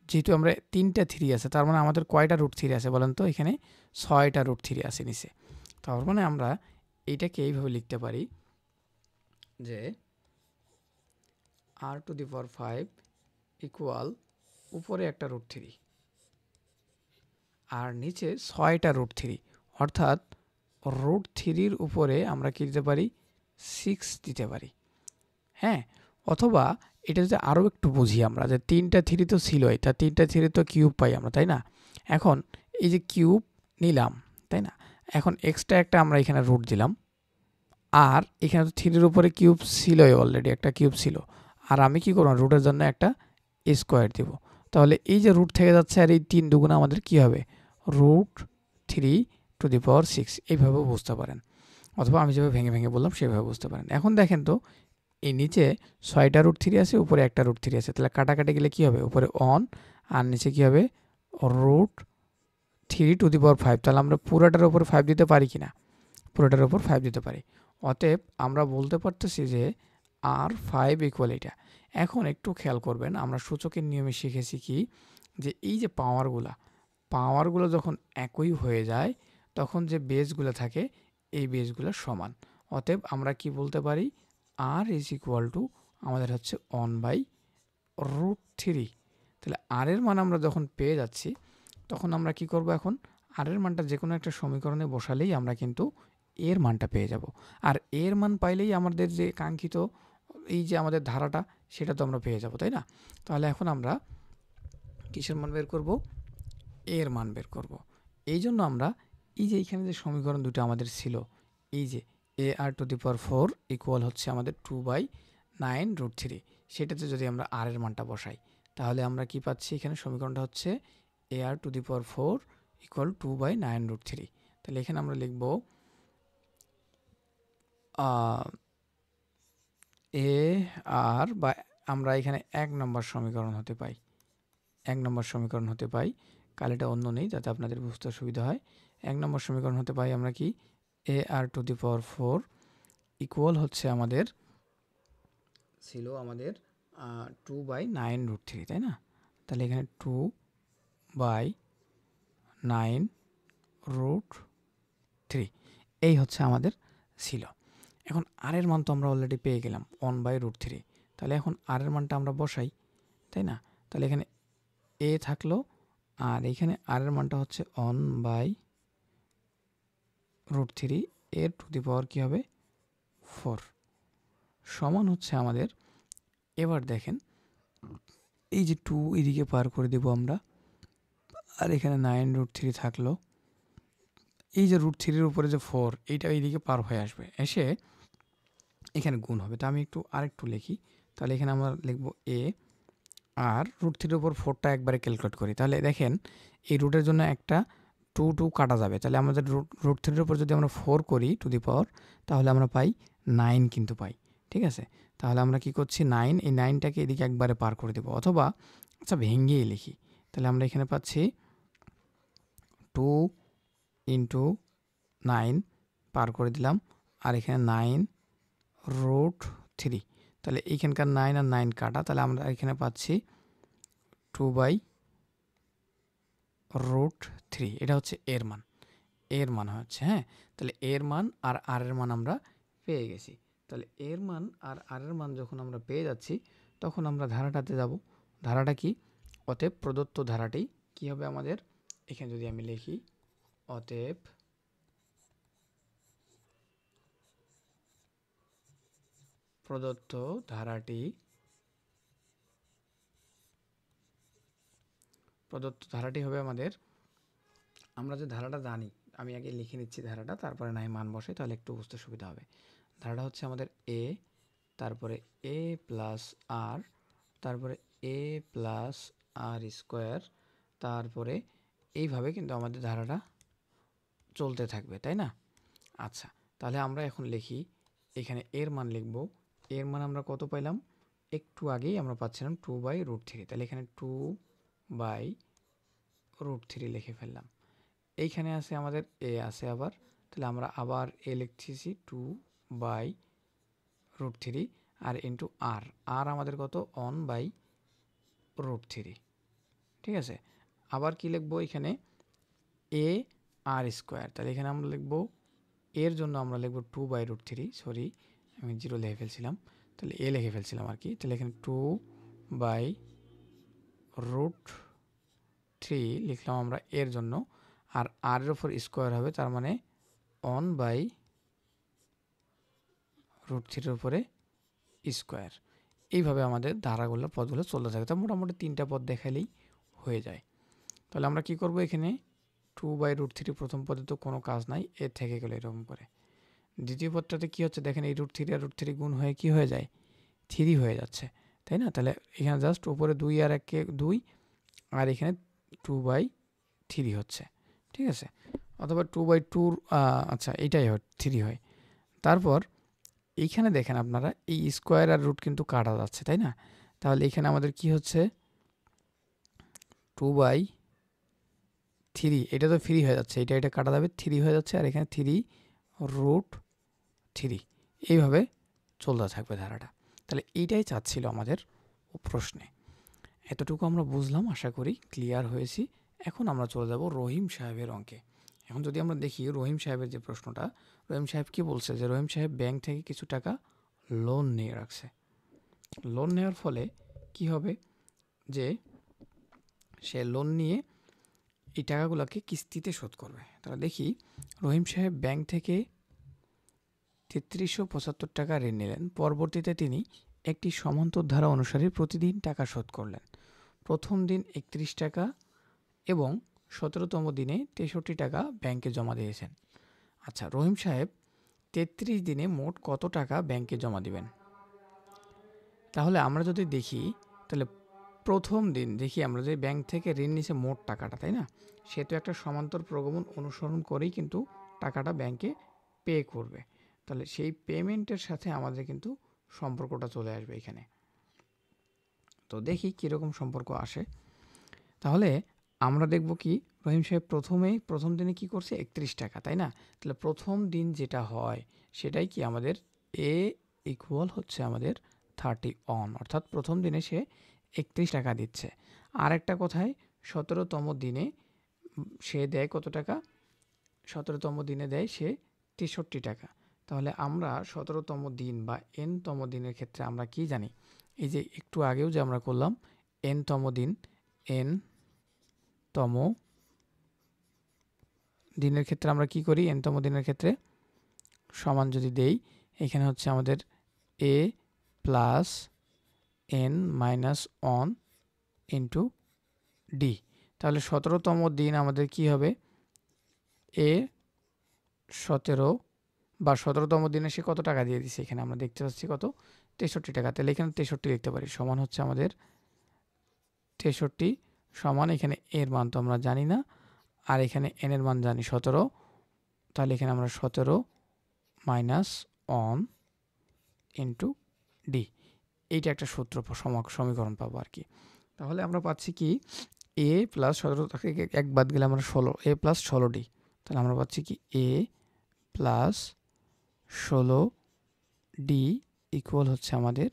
যেহেতু আমরা 3টা 3 আছে, তার মানে আমাদের কয়টা √3 আছে বলেন তো? এখানে 6টা √3 আছে নিচে। তার মানে আমরা এইটাকে এইভাবে লিখতে পারি যে r⁵ ইকুয়াল উপরে একটা √3 আর নিচে 6টা √3, অর্থাৎ √3-র উপরে আমরা কি দিতে পারি? 6 দিতে পারি। হ্যাঁ, অথবা এটা যদি আরও একটু বুঝি আমরা, যে 3টা 3 তো ছিলই, তা 3টা 3 তো কিউব পাই আমরা, তাই না? এখন এই যে কিউব নিলাম, তাই না? এখন এক্সট্রা একটা আমরা এখানে রুট দিলাম, আর এখানে তো 3-এর উপরে কিউব ছিলই, অলরেডি একটা কিউব ছিল, আর আমি কি করব? রুটের জন্য একটা স্কোয়ার দিব। তাহলে এই যে রুট থেকে যাচ্ছে, আর এই 3 দুগুণে আমাদের কি হবে? √3⁶ এইভাবেও বুঝতে পারেন, অথবা আমি যেভাবে ভেঙে ভেঙে বললাম সেভাবে বুঝতে পারেন। এখন দেখেন তো, এই নিচে 6টা রুট থ্রি আছে, উপরে একটা রুট থ্রি আছে, তাহলে কাটাকাটি গেলে কী হবে, উপরে অন আর নিচে কী হবে রুট থ্রি টু দি পাওয়ার 5। তাহলে আমরা পুরোটার উপর 5 দিতে পারি কি না, পুরোটার উপর 5 দিতে পারি। অতএব আমরা বলতে পারতেছি যে R5 ইকুয়াল এটা। এখন একটু খেয়াল করবেন, আমরা সূচকের নিয়মে শিখেছি কি, যে এই যে পাওয়ারগুলো যখন একই হয়ে যায় তখন যে বেসগুলো থাকে এই বেসগুলো সমান। অতএব আমরা কি বলতে পারি, আর ইজ ইকুয়াল টু আমাদের হচ্ছে 1/√3। তাহলে আর এর মান আমরা যখন পেয়ে যাচ্ছি তখন আমরা কি করব, এখন আর এর মানটা যে কোনো একটা সমীকরণে বসালেই আমরা কিন্তু এর মানটা পেয়ে যাব। আর এর মান পাইলেই আমাদের যে কাঙ্ক্ষিত এই যে আমাদের ধারাটা সেটা তো আমরা পেয়ে যাব, তাই না? তাহলে এখন আমরা কিসের মান বের করব, এর মান বের করব। এই জন্য আমরা এই যে এইখানে যে সমীকরণ দুটো আমাদের ছিল, এই যে AR⁴ ইকুয়াল হচ্ছে আমাদের 2/9√3, সেটাতে যদি আমরা আর এর মানটা বসাই তাহলে আমরা কি পাচ্ছি, এখানে সমীকরণটা হচ্ছে AR⁴ ইকুয়াল 2/9√3। তাহলে এখানে আমরা লিখব AR, বা আমরা এখানে 1 নম্বর সমীকরণ হতে পাই, 1 নম্বর সমীকরণ হতে পাই, কালিটা অন্য নেই যাতে আপনাদের বুঝতে সুবিধা হয়। 1 নম্বর সমীকরণ হতে পাই আমরা কি, AR⁴ ইকুয়াল হচ্ছে আমাদের ছিল আমাদের 2/9√3, তাই না? তাহলে এখানে 2/9√3 এই হচ্ছে আমাদের ছিল। এখন আর এর মান তো আমরা অলরেডি পেয়ে গেলাম 1/√3। তাহলে এখন আর এর মানটা আমরা বসাই, তাই না? তাহলে এখানে এ থাকলো আর এখানে আর এর মানটা হচ্ছে 1/√3, এর টু দি পাওয়ার কী হবে 4 সমান হচ্ছে আমাদের, এবার দেখেন এই যে 2 এদিকে পার করে দেব আমরা, আর এখানে 9√3 থাকলো, এই যে √3-এর উপরে যে 4 এইটা এইদিকে পার হয়ে আসবে, এসে এখানে গুণ হবে। তো আমি আরেকটু লিখি, তাহলে এখানে আমরা লিখব এ, আর √3-এর উপর 4টা একবারে ক্যালকুলেট করি। তাহলে দেখেন এই রুটের জন্য একটা 2 কাটা যাবে, তাহলে আমাদের √3-এর উপর যদি আমরা 4 করি টু দি পাওয়ার তাহলে আমরা পাই 9 কিন্তু পাই, ঠিক আছে? তাহলে আমরা কি করছি, 9, এই 9টাকে এদিকে একবারে পার করে দেবো, অথবা আচ্ছা ভেঙেই লিখি, তাহলে আমরা এখানে পাচ্ছি 2 ইন্টু 9 পার করে দিলাম, আর এখানে 9√3, তাহলে এইখানকার 9 আর 9 কাটা, তাহলে আমরা এখানে পাচ্ছি 2/√3। এটা হচ্ছে এর মান হচ্ছে, হ্যাঁ। তাহলে এর মান আর আর এর মান আমরা পেয়ে গেছি। তাহলে এর মান আর আর এর মান যখন আমরা পেয়ে যাচ্ছি তখন আমরা ধারাটাতে যাব। ধারাটা কি, অতএব প্রদত্ত ধারাটি কি হবে আমাদের, এখানে যদি আমি লিখি অতএব প্রদত্ত ধারাটি হবে আমাদের, আমরা যে ধারাটা জানি, আমি আগে লিখে নিচ্ছি ধারাটা, তারপরে নাই মান বসে, তাহলে একটু বুঝতে সুবিধা হবে। ধারাটা হচ্ছে আমাদের এ, তারপরে এ প্লাস আর, তারপরে এ প্লাস আর স্কোয়ার, তারপরে এইভাবে কিন্তু আমাদের ধারাটা চলতে থাকবে, তাই না? আচ্ছা, তাহলে আমরা এখন লিখি, এখানে এর মান লিখব। এর মান আমরা কত পাইলাম, একটু আগেই আমরা পাচ্ছিলাম 2/√3, তাহলে এখানে 2/√3 লিখে ফেললাম। এইখানে আছে আমাদের এ আছে আবার, তাহলে আমরা আবার এ লিখতেছি 2/√3, আর ইন্টু আর, আর আমাদের কত 1/√3, ঠিক আছে? আবার কি লিখবো, এখানে এ আর স্কোয়ার, তাহলে এখানে আমরা লিখবো এর জন্য আমরা লিখবো 2/√3, সরি আমি 0 লিখে ফেলছিলাম, তাহলে এ লিখে ফেলছিলাম আর কি। তাহলে এখানে 2/√3 লিখলাম আমরা এর জন্য, আর আর এর উপর স্কোয়ার হবে, তার মানে 1/√3-এর উপরে স্কোয়ার। এইভাবে আমাদের ধারাগুলোর পদগুলো চলতে থাকে। তো মোটামুটি 3টা পদ দেখালেই হয়ে যায়। তাহলে আমরা কি করব, এখানে 2/√3 প্রথম পদে তো কোনো কাজ নাই, এর থেকে গেলে এরকম করে। দ্বিতীয় পদটাতে কি হচ্ছে দেখেন, এই √3 আর √3 গুণ হয়ে কি হয়ে যায়, 3 হয়ে যাচ্ছে, তাই না? তাহলে এখানে জাস্ট উপরে 2 আর 1 2, আর এখানে 2/3 হচ্ছে, ঠিক আছে? অথবা 2/2, আচ্ছা এইটাই হয় 3 হয়। তারপর এইখানে দেখেন আপনারা এই স্কোয়ার আর রুট কিন্তু কাটা যাচ্ছে, তাই না? তাহলে এখানে আমাদের কি হচ্ছে 2/3, এটা তো ফ্রি হয়ে যাচ্ছে, এটা কাটা যাবে, 3 হয়ে যাচ্ছে, আর এখানে 3√3, এইভাবে চলতে থাকবে ধারাটা। তাহলে এইটাই চাচ্ছিল আমাদের প্রশ্নে। এতটুকু আমরা বুঝলাম, আশা করি ক্লিয়ার হয়েছি। এখন আমরা চলে যাব রহিম সাহেবের অঙ্কে। এখন যদি আমরা দেখি রহিম সাহেবের যে প্রশ্নটা, রহিম সাহেব কি বলছে যে রহিম সাহেব ব্যাংক থেকে কিছু টাকা লোন নিয়ে রাখছে। লোন নেওয়ার ফলে কি হবে যে সে লোন নিয়ে এই টাকাগুলোকে কিস্তিতে শোধ করবে। তাহলে দেখি রহিম সাহেব ব্যাংক থেকে ৩৩৭৫ টাকা ঋণ নিলেন। পরবর্তীতে তিনি একটি সমান্তর ধারা অনুসারে প্রতিদিন টাকা শোধ করলেন। প্রথম দিন ৩১ টাকা এবং ১৭তম দিনে ৬৩ টাকা ব্যাংকে জমা দিয়েছেন। আচ্ছা, রহিম সাহেব ৩৩ দিনে মোট কত টাকা ব্যাংকে জমা দিবেন? তাহলে আমরা যদি দেখি, তাহলে প্রথম দিন দেখি আমরা যে ব্যাংক থেকে ঋণ নিছে মোট টাকাটা, তাই না? সে তো একটা সমান্তর প্রগমন অনুসরণ করেই কিন্তু টাকাটা ব্যাংকে পে করবে। তাহলে সেই পেমেন্টের সাথে আমাদের কিন্তু সম্পর্কটা চলে আসবে এখানে। তো দেখি কীরকম সম্পর্ক আসে। তাহলে আমরা দেখব কি, রহিম সাহেব প্রথম দিনে কি করছে ৩১ টাকা, তাই না? তাহলে প্রথম দিন যেটা হয় সেটাই কি আমাদের এ ইকুয়াল হচ্ছে আমাদের 30 অন, অর্থাৎ প্রথম দিনে সে ৩১ টাকা দিচ্ছে। আর একটা কথায় ১৭তম দিনে সে দেয় কত টাকা? ১৭তম দিনে দেয় সে ৬৩ টাকা। তাহলে আমরা ১৭তম দিন বা এনতম দিনের ক্ষেত্রে আমরা কি জানি? এই যে একটু আগেও যে আমরা করলাম এনতম দিন, এনতম দিনের ক্ষেত্রে আমরা কি করি? এনতম দিনের ক্ষেত্রে সমান যদি দেই, এখানে হচ্ছে আমাদের A plus N minus one into D. তাহলে ১৭তম দিন আমাদের কি হবে? এ ১৭ বা ১৭তম দিনে সে কত টাকা দিয়ে দিচ্ছে? এখানে আমরা দেখতে পাচ্ছি কত? ৬৩ টাকা। তাহলে এখানে ৬৩ লিখতে পারি, সমান হচ্ছে আমাদের ৬৩ সমান, এখানে এর মান তো আমরা জানি না, আর এখানে এন এর মান জানি ১৭। তাহলে এখানে আমরা ১৭ মাইনাস অন ইন্টু ডি, এইটা একটা সূত্র সমীকরণ পাবো আর কি। তাহলে আমরা পাচ্ছি কি, এ প্লাস ১৭ থেকে এক বাদ গেলে আমরা ১৬, এ প্লাস ১৬ ডি। তাহলে আমরা পাচ্ছি কি এ প্লাস ১৬ ডি ইকুয়াল হচ্ছে আমাদের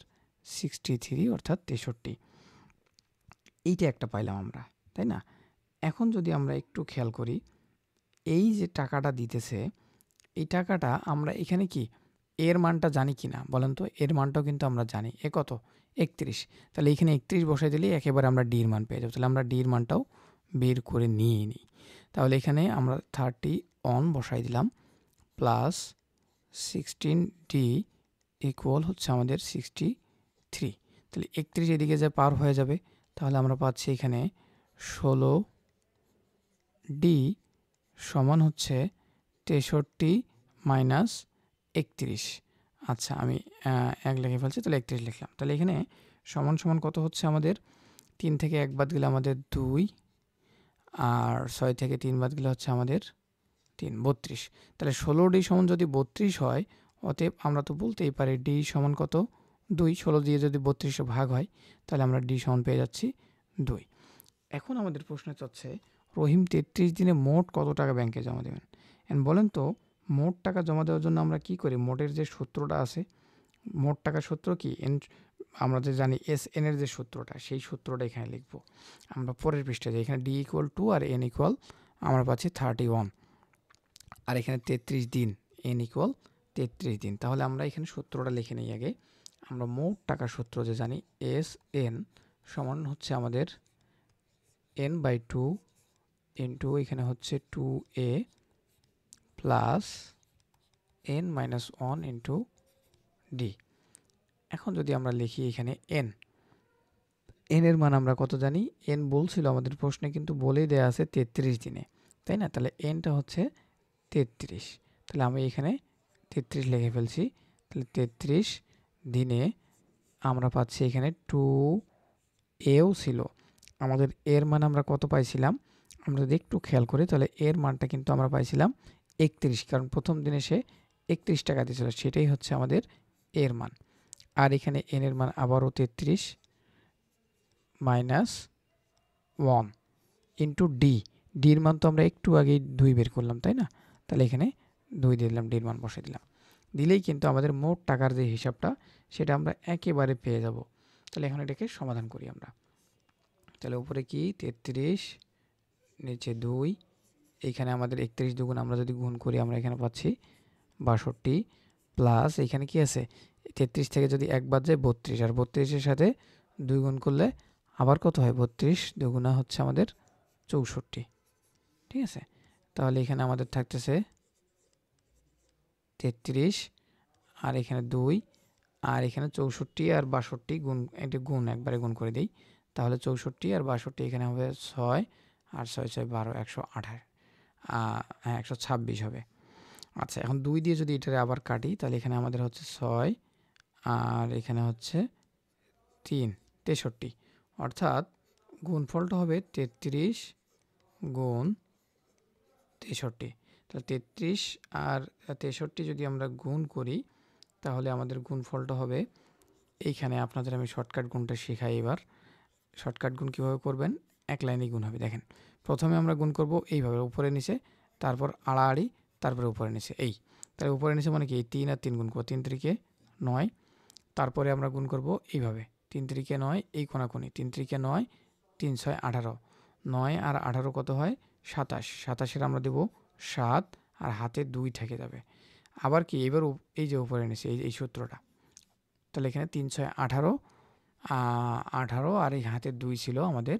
63, অর্থাৎ 63। এইটা একটা পাইলাম আমরা, তাই না? এখন যদি আমরা একটু খেয়াল করি, এই যে টাকাটা দিতেছে, এই টাকাটা আমরা এখানে কি এর মানটা জানি কি না বলেন তো? এর মানটাও কিন্তু আমরা জানি, এ কত? ৩১। তাহলে এখানে ৩১ বসাই দিলেই একেবারে আমরা ডির মান পেয়ে যাবো। তাহলে আমরা ডির মানটাও বের করে নিয়ে নিই। তাহলে এখানে আমরা 30 অন বসাই দিলাম প্লাস 16d ইকুয়াল হচ্ছে আমাদের 63। তাহলে ৩১ এদিকে যে পার হয়ে যাবে, তাহলে আমরা পাচ্ছি এখানে 16d সমান হচ্ছে 63 মাইনাস 31। আচ্ছা, আমি এক লিখে ফেলছি, তাহলে 31 লিখলাম। তাহলে এখানে সমান সমান কত হচ্ছে আমাদের? ৩ থেকে ১ বাদ গেলে আমাদের ২, আর ৬ থেকে ৩ বাদ গেলে হচ্ছে আমাদের ৩, ৩২। তাহলে ১৬d সমান যদি ৩২ হয়, অতএব আমরা তো বলতেই পারি ডি সমান কত? ২। ১৬ দিয়ে যদি ৩২ ভাগ হয়, তাহলে আমরা ডি সমান পেয়ে যাচ্ছি ২। এখন আমাদের প্রশ্ন চাচ্ছে রহিম ৩৩ দিনে মোট কত টাকা ব্যাংকে জমা দেবেন। এন্ড বলেন তো, মোট টাকা জমা দেওয়ার জন্য আমরা কি করি? মোটের যে সূত্রটা আছে, মোট টাকার সূত্র কি? আমরা যে জানি এস এন এর যে সূত্রটা, সেই সূত্রটা এখানে লিখব। আমরা পরের পৃষ্ঠায় যাই, এখানে ডি ইকুয়াল 2 আর এন ইকুয়াল আমরা পাচ্ছি 31, আর এখানে ৩৩ দিন, এন ইকুয়াল ৩৩ দিন। তাহলে আমরা এখানে সূত্রটা লিখে নিই আগে। আমরা মোট টাকার সূত্র যে জানি, এস এন সমান হচ্ছে আমাদের এন বাই 2 ইন্টু এখানে হচ্ছে 2a plus N minus 1 into D. এখন যদি আমরা লিখি এখানে এন এর মান আমরা কত জানি? এন বলছিল আমাদের প্রশ্নে, কিন্তু বলেই দেওয়া আছে ৩৩ দিনে, তাই না? তাহলে এনটা হচ্ছে ৩৩। তাহলে আমি এখানে ৩৩ লিখে ফেলছি। তাহলে ৩৩ দিনে আমরা পাচ্ছি এখানে 2এও ছিল আমাদের, এর মান আমরা কত পাইছিলাম? আমরা যদি একটু খেয়াল করি, তাহলে এর মানটা কিন্তু আমরা পাইছিলাম ৩১, কারণ প্রথম দিনে সে ৩১ টাকা দিয়েছিল, সেটাই হচ্ছে আমাদের এর মান, আর এখানে n এর মান আবারও 33 মাইনাস 1 ইন্টু ডি। ডির মান তো আমরা একটু আগেই 2 বের করলাম, তাই না? তাহলে এখানে 2 দিয়ে দিলাম, ডির মান বসে দিলাম। দিলেই কিন্তু আমাদের মোট টাকার যে হিসাবটা সেটা আমরা একেবারে পেয়ে যাব। তাহলে এখন এটাকে সমাধান করি আমরা। তাহলে উপরে কি 33, নিচে 2, এইখানে আমাদের 31 দুগুণ আমরা যদি গুণ করি আমরা এখানে পাচ্ছি 62, প্লাস এখানে কি আছে 33 থেকে যদি 1 বাদ যায় 32, আর 32-এর সাথে 2 গুণ করলে আবার কত হয়? 32 দুগুণা হচ্ছে আমাদের 64, ঠিক আছে? তাহলে এখানে আমাদের থাকতেছে 33, আর এখানে 2, আর এখানে 64 আর 62 গুণ, এটা গুণ একবারে গুণ করে দিই। তাহলে 64 আর 62 এখানে হবে 6, আর 6 6 12, 128, হ্যাঁ 126 হবে। আচ্ছা, এখন 2 দিয়ে যদি এটারে আবার কাটি তাহলে এখানে আমাদের হচ্ছে 6, আর এখানে হচ্ছে 3, 63, অর্থাৎ গুণফলটা হবে 33 গুণ 63। তাহলে 33 আর 63 যদি আমরা গুণ করি তাহলে আমাদের গুণফলটা হবে, এইখানে আপনাদের আমি শর্টকাট গুণটা শেখাই। এবার শর্টকাট গুণ কীভাবে করবেন, এক লাইনেই গুণ হবে। দেখেন, প্রথমে আমরা গুণ করব এইভাবে উপরে নিচে, তারপর আড়াআড়ি, তারপরে উপরে নিচে, এই। তাহলে উপরে নিচে মানে কি, 3 আর 3 গুণ করবো, 3 3-এ 9, তারপরে আমরা গুণ করব এইভাবে 3 3-এ 9, এই কোনাকুনি 3 3-এ 9, 3 6 18, 9 আর 18 কত হয়? 27, 27-এর আমরা দেব 7, আর হাতে 2 থেকে যাবে। আবার কি, এবার এই যে উপরে নিচে এই সূত্রটা, তাহলে এখানে 3 6 18, 18, আর এই হাতের 2 ছিল আমাদের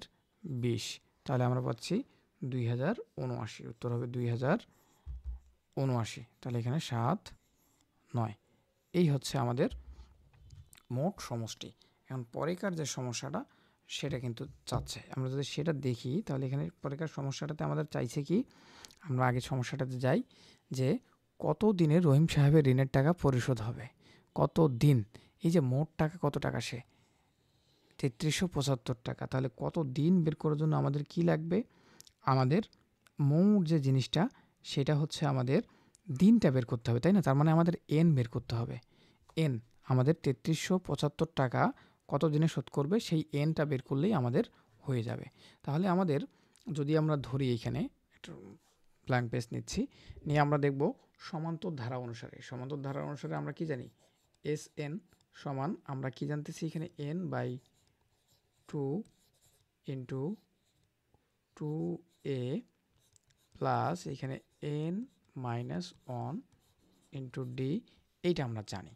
20, তাহলে আমরা পাচ্ছি 2079, উত্তর হবে 2079। তাহলে এখানে 7 9, এই হচ্ছে আমাদের মোট সমষ্টি। এখন পরেকার যে সমস্যাটা সেটা কিন্তু চাচ্ছে, আমরা যদি সেটা দেখি তাহলে এখানে পরেকার সমস্যাটাতে আমাদের চাইছে কি, আমরা আগে সমস্যাটাতে যাই, যে কত দিনে রহিম সাহেবের ঋণের টাকা পরিশোধ হবে, কত দিন। এই যে মোট টাকা কত টাকা, সে 3375 টাকা। তাহলে কত দিন বের করার জন্য আমাদের কি লাগবে, আমাদের মোট যে জিনিসটা সেটা হচ্ছে আমাদের দিনটা বের করতে হবে, তাই না? তার মানে আমাদের এন বের করতে হবে। এন আমাদের 3375 টাকা কত দিনে শোধ করবে, সেই এনটা বের করলেই আমাদের হয়ে যাবে। তাহলে আমাদের যদি আমরা ধরি, এখানে একটু ব্ল্যাঙ্ক পেজ নিচ্ছি, নিয়ে আমরা দেখব সমান্তর ধারা অনুসারে। সমান্তর ধারা অনুসারে আমরা কি জানি, এস এন সমান, আমরা কি জানতেছি এখানে, n by 2 into 2a plus এখানে এন মাইনাস 1 ইন্টু ডি, এইটা আমরা জানি।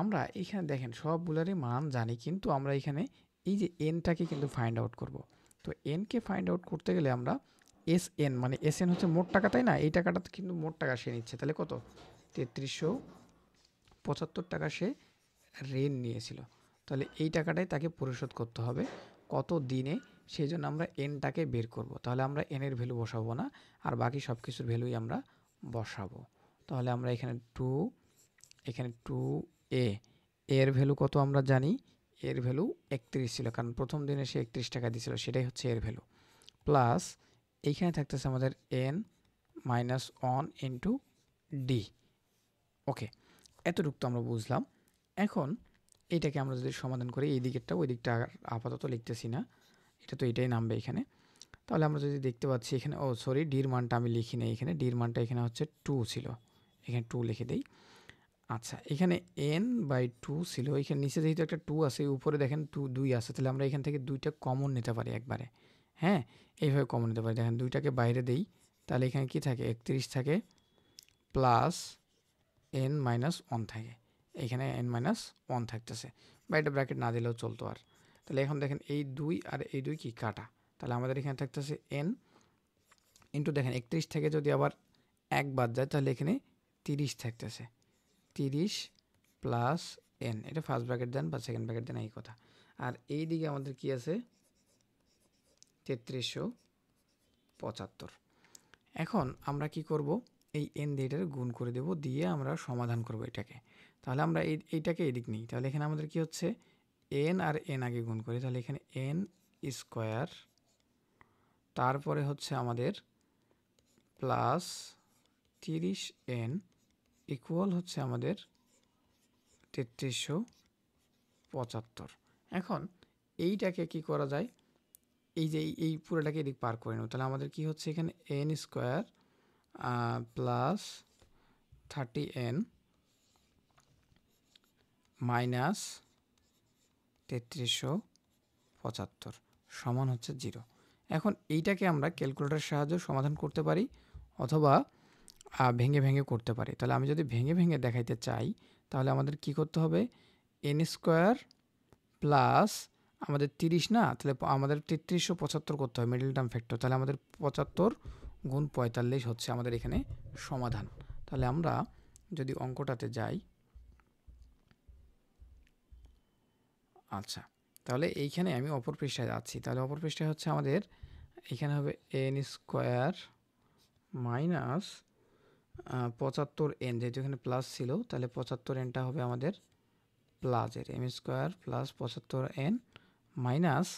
আমরা এখানে দেখেন সবগুলোরই মান জানি, কিন্তু আমরা এখানে এই যে এনটাকে কিন্তু ফাইন্ড আউট করব। তো এনকে ফাইন্ড আউট করতে গেলে আমরা এস এন, মানে এস এন হচ্ছে মোট টাকা, তাই না? এই টাকাটা কিন্তু মোট টাকা সে নিচ্ছে, তাহলে কত, 3375 টাকা সে ঋণ নিয়েছিল। তাহলে এই টাকাটাই তাকে পরিশোধ করতে হবে কত দিনে, সেই জন্য আমরা এনটাকে বের করব। তাহলে আমরা এনের ভ্যালু বসাবো না, আর বাকি সব কিছুর ভ্যালুই আমরা বসাবো। তাহলে আমরা এখানে 2, এখানে 2a, এর ভ্যালু কত আমরা জানি, এর ভ্যালু 31 ছিল, কারণ প্রথম দিনে সে 31 টাকা দিয়েছিল, সেটাই হচ্ছে এর ভ্যালু। প্লাস এইখানে থাকতেছে আমাদের এন মাইনাস 1 ইন্টু ডি। ওকে, এতটুকু তো আমরা বুঝলাম। এখন এইটাকে আমরা যদি সমাধান করি, এই দিকেরটা ওই দিকটা আপাতত লিখতেছি না, এটা তো এটাই নামবে এখানে। তাহলে আমরা যদি দেখতে পাচ্ছি এখানে, ও সরি, ডির মানটা আমি লিখি না, এখানে ডির মানটা এখানে হচ্ছে 2 ছিল, এখানে 2 লিখে দেই। আচ্ছা, এখানে এন বাই 2 ছিল, এখানে নিচে যেহেতু একটা 2 আছে, উপরে দেখেন 2 আছে, তাহলে আমরা এখান থেকে 2টা কমন নিতে পারি একবারে। হ্যাঁ, এইভাবে কমন নিতে পারি। দেখেন 2টাকে বাইরে দেই, তাহলে এখানে কি থাকে, 31 থাকে, প্লাস এন মাইনাস 1 থাকে, এখানে এন মাইনাস 1 থাকতেছে, বা এটা ব্র্যাকেট না দিলেও চলতো। আর তাহলে এখন দেখেন এই 2 আর এই 2 কি কাটা, তাহলে আমাদের এখানে থাকতেছে এন ইন্টু, দেখেন 31 থেকে যদি আবার 1 বাদ যায় তাহলে এখানে 30 থাকতেছে, 30 প্লাস এন, এটা ফার্স্ট ব্র্যাকেট দেন বা সেকেন্ড ব্র্যাকেট দেন, এই কথা। আর এই দিকে আমাদের কি আছে, 3375। এখন আমরা কি করব, এই এন দিয়ে এটাকে গুণ করে দেব, দিয়ে আমরা সমাধান করব এটাকে। তাহলে আমরা এইটাকে এদিক নিই, তাহলে এখানে আমাদের কি হচ্ছে, এন আর এন আগে গুণ করি, তাহলে এখানে এন স্কোয়ার, তারপরে হচ্ছে আমাদের প্লাস 30n ইকুয়াল হচ্ছে আমাদের 3375। এখন এইটাকে কি করা যায়, এই যে এই পুরোটাকে এদিক পার করে নেব, তাহলে আমাদের কি হচ্ছে এখানে n square plus 30n minus 3375 সমান হচ্ছে 0। এখন এইটাকে আমরা ক্যালকুলেটরের সাহায্যে সমাধান করতে পারি অথবা ভেঙে ভেঙে করতে পারি। তাহলে আমি যদি ভেঙে ভেঙে দেখাইতে চাই তাহলে আমাদের কি করতে হবে, n স্কোয়ার প্লাস আমাদের 30 না, তাহলে আমাদের 3375 করতে হবে মিডল টার্ম ফ্যাক্টর। তাহলে আমাদের 75 গুণ 45 হচ্ছে আমাদের এখানে সমাধান। তাহলে আমরা যদি অঙ্কটাতে যাই, আচ্ছা তাহলে এইখানে আমি অপর পৃষ্ঠায় যাচ্ছি। তাহলে অপর পৃষ্ঠায় হচ্ছে আমাদের এখানে হবে n স্কোয়ার মাইনাস 75n, যেহেতু এখানে প্লাস ছিল তাহলে 75nটা হবে আমাদের প্লাসের m square plus 75n minus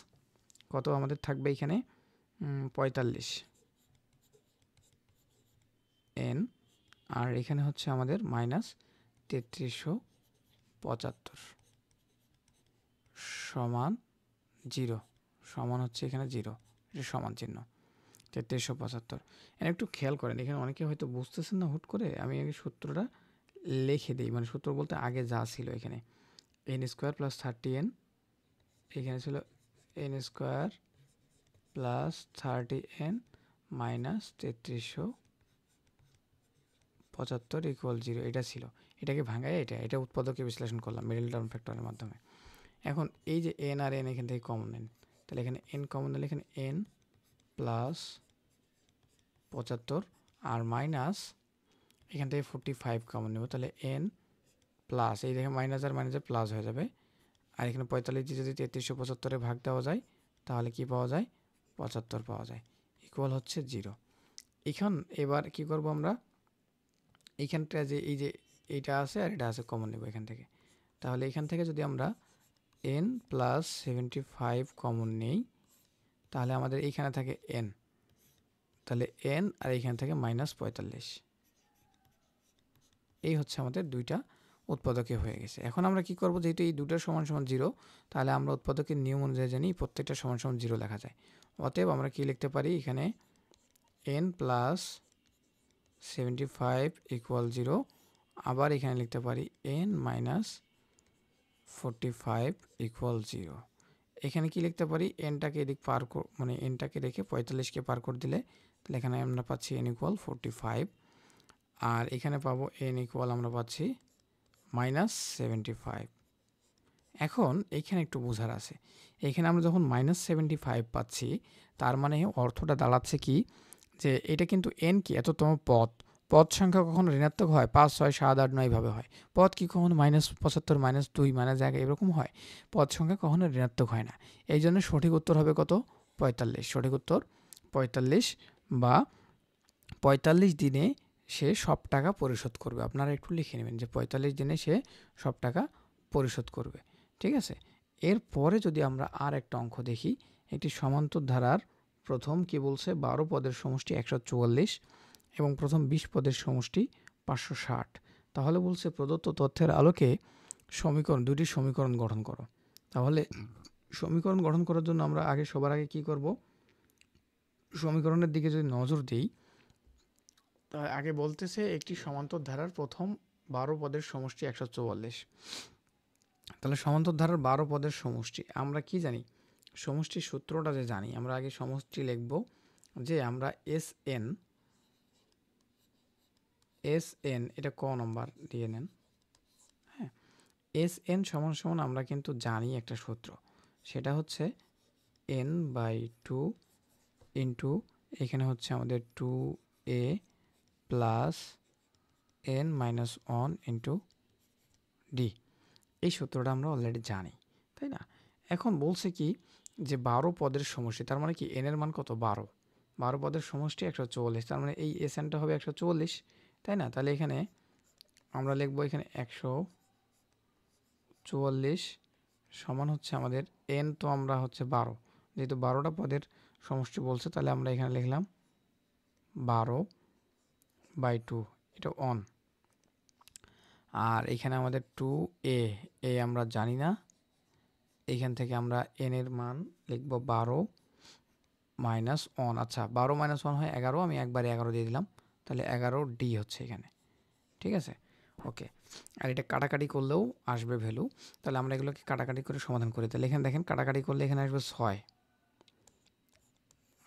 কত আমাদের থাকবে এখানে 45n, আর এখানে হচ্ছে আমাদের মাইনাস 3375 সমান 0, সমান হচ্ছে এখানে 0, এটা সমান চিহ্ন 3375। এখানে একটু খেয়াল করেন, এখানে অনেকে হয়তো বুঝতেছেন না হুট করে, আমি আগে সূত্রটা লিখে দিই, মানে সূত্র বলতে আগে যা ছিল এখানে n স্কোয়ার প্লাস 30n, এখানে ছিল n square plus 30n minus 3375 equal 0, এটা ছিল। এটাকে ভাঙায় এটা উৎপাদকে বিশ্লেষণ করলাম মিডল টার্ম ফ্যাক্টরের মাধ্যমে। এখন এই যে n আর n এখান থেকে কমন নেন, তাহলে এখানে n কমন নিলে এখানে n প্লাস 75 আর মাইনাস এখান থেকে 45 কমন নেব, তাহলে n প্লাস এই দেখে মাইনাস আর মাইনাসের প্লাস হয়ে যাবে, আর এখানে 45 দিয়ে যদি 3375 ভাগ দেওয়া যায় তাহলে কি পাওয়া যায়, 75 পাওয়া যায়, ইকুয়াল হচ্ছে 0। এখন এবার কি করব আমরা, এইখানটা যে এই যে এইটা আছে আর এটা আছে কমন নেব এখান থেকে, তাহলে এখান থেকে যদি আমরা n প্লাস 75 কমন নেই তাহলে আমাদের এইখানে থাকে n, তাহলে n আর এইখান থেকে মাইনাস 45, এই হচ্ছে আমাদের দুইটা উৎপাদকে হয়ে গেছে। এখন আমরা কি করব, যেহেতু এই দুটোর সমান সমান 0, তাহলে আমরা উৎপাদকের নিয়ম অনুযায়ী জানি প্রত্যেকটা সমান সমান 0 লেখা যায়। অতএব আমরা কি লিখতে পারি, এখানে n প্লাস 75 ইকুয়াল 0, আবার এখানে লিখতে পারি n মাইনাস 45 ইকুয়াল 0। এখানে কি লিখতে পারি, এনটাকে এদিক পার মানে এনটাকে রেখে 45কে পার করে দিলে তাহলে এখানে আমরা পাচ্ছি n ইকুয়াল 45, আর এখানে পাবো n ইকুয়াল আমরা পাচ্ছি মাইনাস 75। এখন এইখানে একটু বোঝার আছে, এখানে আমরা যখন মাইনাস 75 পাচ্ছি তার মানে অর্থটা দাঁড়াচ্ছে কি, যে এটা কিন্তু n কি এততম পদ, পদ সংখ্যা কখনো ঋণাত্মক হয় 5 6 7 8 9 ভাবে হয়, পদ কি কখনো -75 -2 -1 এরকম হয়, পদ সংখ্যা কখনো ঋণাত্মক হয় না। এই জন্য সঠিক উত্তর হবে কত, 45, সঠিক উত্তর 45, বা 45 দিনে সে সব টাকা পরিশোধ করবে। আপনারা একটু লিখে নেবেন যে 45 দিনে সে সব টাকা পরিশোধ করবে, ঠিক আছে। এরপরে যদি আমরা আর একটা অঙ্ক দেখি, একটি সমান্তর ধারার প্রথম কি বলছে, 12 পদের সমষ্টি 144 এবং প্রথম 20 পদের সমষ্টি 560, তাহলে বলছে প্রদত্ত তথ্যের আলোকে দুটি সমীকরণ গঠন করো। তাহলে সমীকরণ গঠন করার জন্য আমরা সবার আগে কি করব, সমীকরণের দিকে যদি নজর দিই, তার আগে বলতেছে একটি সমান্তর ধারার প্রথম 12 পদের সমষ্টি 144। তাহলে সমান্তর ধারার 12 পদের সমষ্টি আমরা কি জানি, সমষ্টির সূত্রটা যে জানি, আমরা আগে সমষ্টি লিখব যে আমরা SN এটা ক নম্বর দিয়ে নেন, হ্যাঁ, SN সমান সমান আমরা কিন্তু জানি একটা সূত্র, সেটা হচ্ছে n/2 ইন্টু এখানে হচ্ছে আমাদের 2a plus n minus 1 into D. এই সূত্রটা আমরা অলরেডি জানি, তাই না। এখন বলছে কি যে 12 পদের সমষ্টি, তার মানে কি n এর মান কত, 12 পদের সমষ্টি 144, তার মানে এই SNটা হবে 144, তাই না। তাহলে এখানে আমরা লিখবো এখানে 144 সমান হচ্ছে আমাদের n, তো আমরা হচ্ছে 12, যেহেতু 12টা পদের সমষ্টি বলছে তাহলে আমরা এখানে লিখলাম 12/2, এটা 1, আর এখানে আমাদের 2a, এ আমরা জানি না। এইখান থেকে আমরা n এর মান লিখব 12 মাইনাস 1। আচ্ছা, 12 মাইনাস 1 হয় 11, আমি একবারে 11 দিয়ে দিলাম, তাহলে 11d হচ্ছে এখানে। ঠিক আছে, ওকে। আর এটা কাটাকাটি করলেও আসবে ভ্যালু, তাহলে আমরা এগুলোকে কাটাকাটি করে সমাধান করি। তাহলে এখানে দেখেন কাটাকাটি করলে এখানে আসবে 6।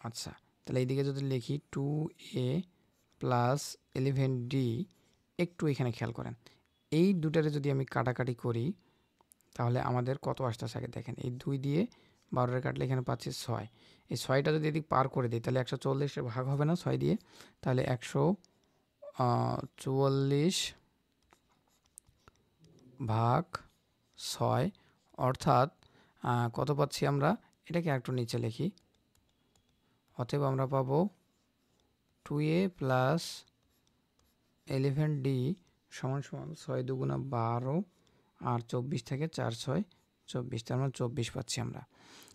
আচ্ছা, তাহলে এইদিকে যদি লিখি 2a প্লাস 11d, একটু এখানে খেয়াল করেন, এই দুটারে যদি আমি কাটাকাটি করি তাহলে আমাদের কত আসতেছে আগে দেখেন। এই 2 দিয়ে 12 কাটলে এখানে পাচ্ছি 6। এই 6টা যদি এদিক পার করে দিই তাহলে 140 ভাগ হবে না 6 দিয়ে, তাহলে 144 ভাগ 6, অর্থাৎ কত পাচ্ছি আমরা, এটাকে একটু নিচে লিখি। অতএব আমরা পাবো 2a প্লাস 11d সমান সমান 6 দুগুণা 12 আর 24 থেকে 4 6 24, তার মানে 24 পাচ্ছি আমরা।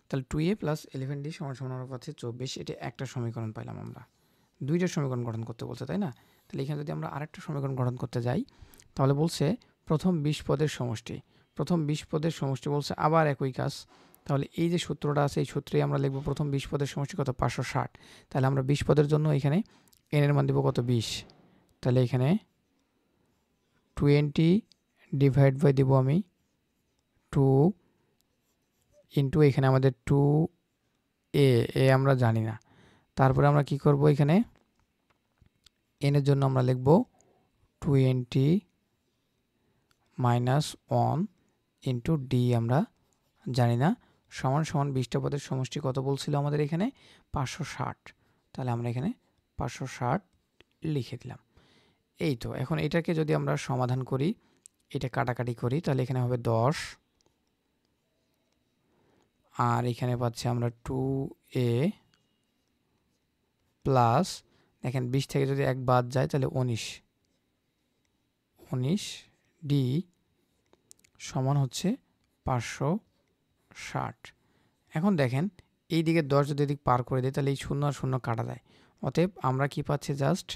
তাহলে 2a প্লাস 11d সমান সমান আমরা পাচ্ছি 24। এটা একটা সমীকরণ পাইলাম আমরা। দুইটা সমীকরণ গঠন করতে বলছে, তাই না? তাহলে এখানে যদি আমরা আরেকটা সমীকরণ গঠন করতে যাই তাহলে বলছে প্রথম 20 পদের সমষ্টি। প্রথম 20 পদের সমষ্টি বলছে আবার একই কাজ। তাহলে এই যে সূত্রটা আছে এই সূত্রেই আমরা লিখব প্রথম 20 পদের সমষ্টি কত, 560। তাহলে আমরা 20 পদের জন্য এখানে n এর মান দিব কত, 20। তাহলে এখানে 20 ডিভাইড বাই দিব আমি 2 ইন্টু এখানে আমাদের 2a, এ আমরা জানি না। তারপরে আমরা কি করব, এখানে n এর জন্য আমরা লিখব 20 মাইনাস 1 ইন্টু ডি আমরা জানি না, সমান সমান 20টা পদের সমষ্টি কত বলছিল আমাদের এখানে, 560। তাহলে আমরা এখানে 560 লিখে দিলাম। এই তো, এখন এটাকে যদি আমরা সমাধান করি, এটা কাটাকাটি করি, তাহলে এখানে হবে 10, আর এখানে পাচ্ছি আমরা 2a প্লাস, দেখেন 20 থেকে যদি 1 বাদ যায় তাহলে 19d সমান হচ্ছে 560। এখন দেখেন এই দিকে 10 যদি এদিক পার করে দেয় তাহলে এই 0 আর 0 কাটা যায়। অতএব আমরা কি পাচ্ছি, জাস্ট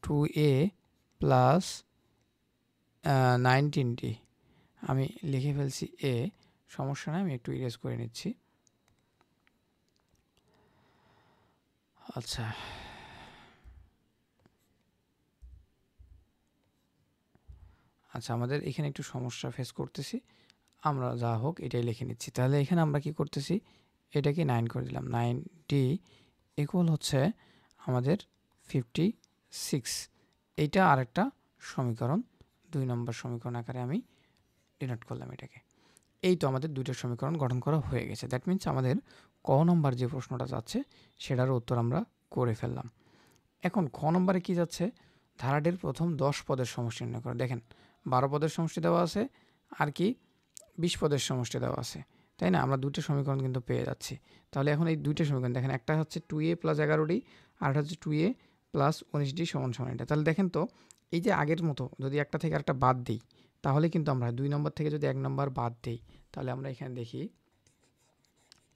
2a প্লাস 19d, আমি লিখে ফেলছি a, সমস্যা নয়, আমি একটু ইরেজ করে নিচ্ছি। আচ্ছা, আচ্ছা আমাদের এখানে একটু সমস্যা ফেস করতেছি, আমরা যা হোক এটাই লিখে নিচ্ছি। তাহলে এখানে আমরা কি করতেছি, এটাকে 9 করে দিলাম। 9d ইকুয়াল হচ্ছে আমাদের 56। এইটা আরেকটা সমীকরণ, 2 নম্বর সমীকরণ আকারে আমি ডিনোট করলাম এটাকে। এই তো আমাদের দুইটা সমীকরণ গঠন করা হয়ে গেছে। দ্যাট মিনস আমাদের ক নম্বর যে প্রশ্নটা যাচ্ছে সেটার উত্তর আমরা করে ফেললাম। এখন খ নম্বরে কি যাচ্ছে, ধারাটির প্রথম 10 পদের সমষ্টি নির্ণয় করে। দেখেন 12 পদের সমষ্টি দেওয়া আছে, আর কি 20 পদের সমষ্টি দেওয়া আছে, তাই না? আমরা দুইটা সমীকরণ কিন্তু পেয়ে যাচ্ছি। তাহলে এখন এই দুইটা সমীকরণ দেখেন, একটা হচ্ছে 2a প্লাস 11d, আর একটা হচ্ছে 2a প্লাস 19d সমান সমান এটা। তাহলে দেখেন তো, এই যে আগের মতো যদি একটা থেকে একটা বাদ দিই তাহলে কিন্তু আমরা 2 নম্বর থেকে যদি 1 নম্বর বাদ দিই তাহলে আমরা এখানে দেখি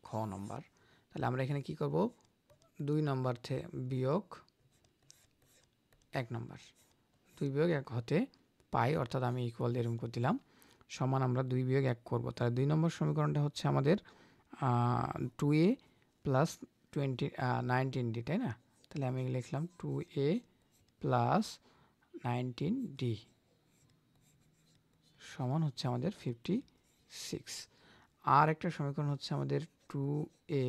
খ নম্বর, তাহলে আমরা এখানে কি করব, 2 নম্বর থেকে বিয়োগ 1 নম্বর, 2 বিয়োগ 1 হতে পাই, অর্থাৎ আমি ইকুয়াল এরকম করে দিলাম, সমান আমরা 2 বিয়োগ 1 করব। তাহলে 2 নম্বর সমীকরণটা হচ্ছে আমাদের 2a প্লাস 19d, তাই না? তাহলে আমি লিখলাম 2a প্লাস 19d সমান হচ্ছে আমাদের 56। আর একটা সমীকরণ হচ্ছে আমাদের 2a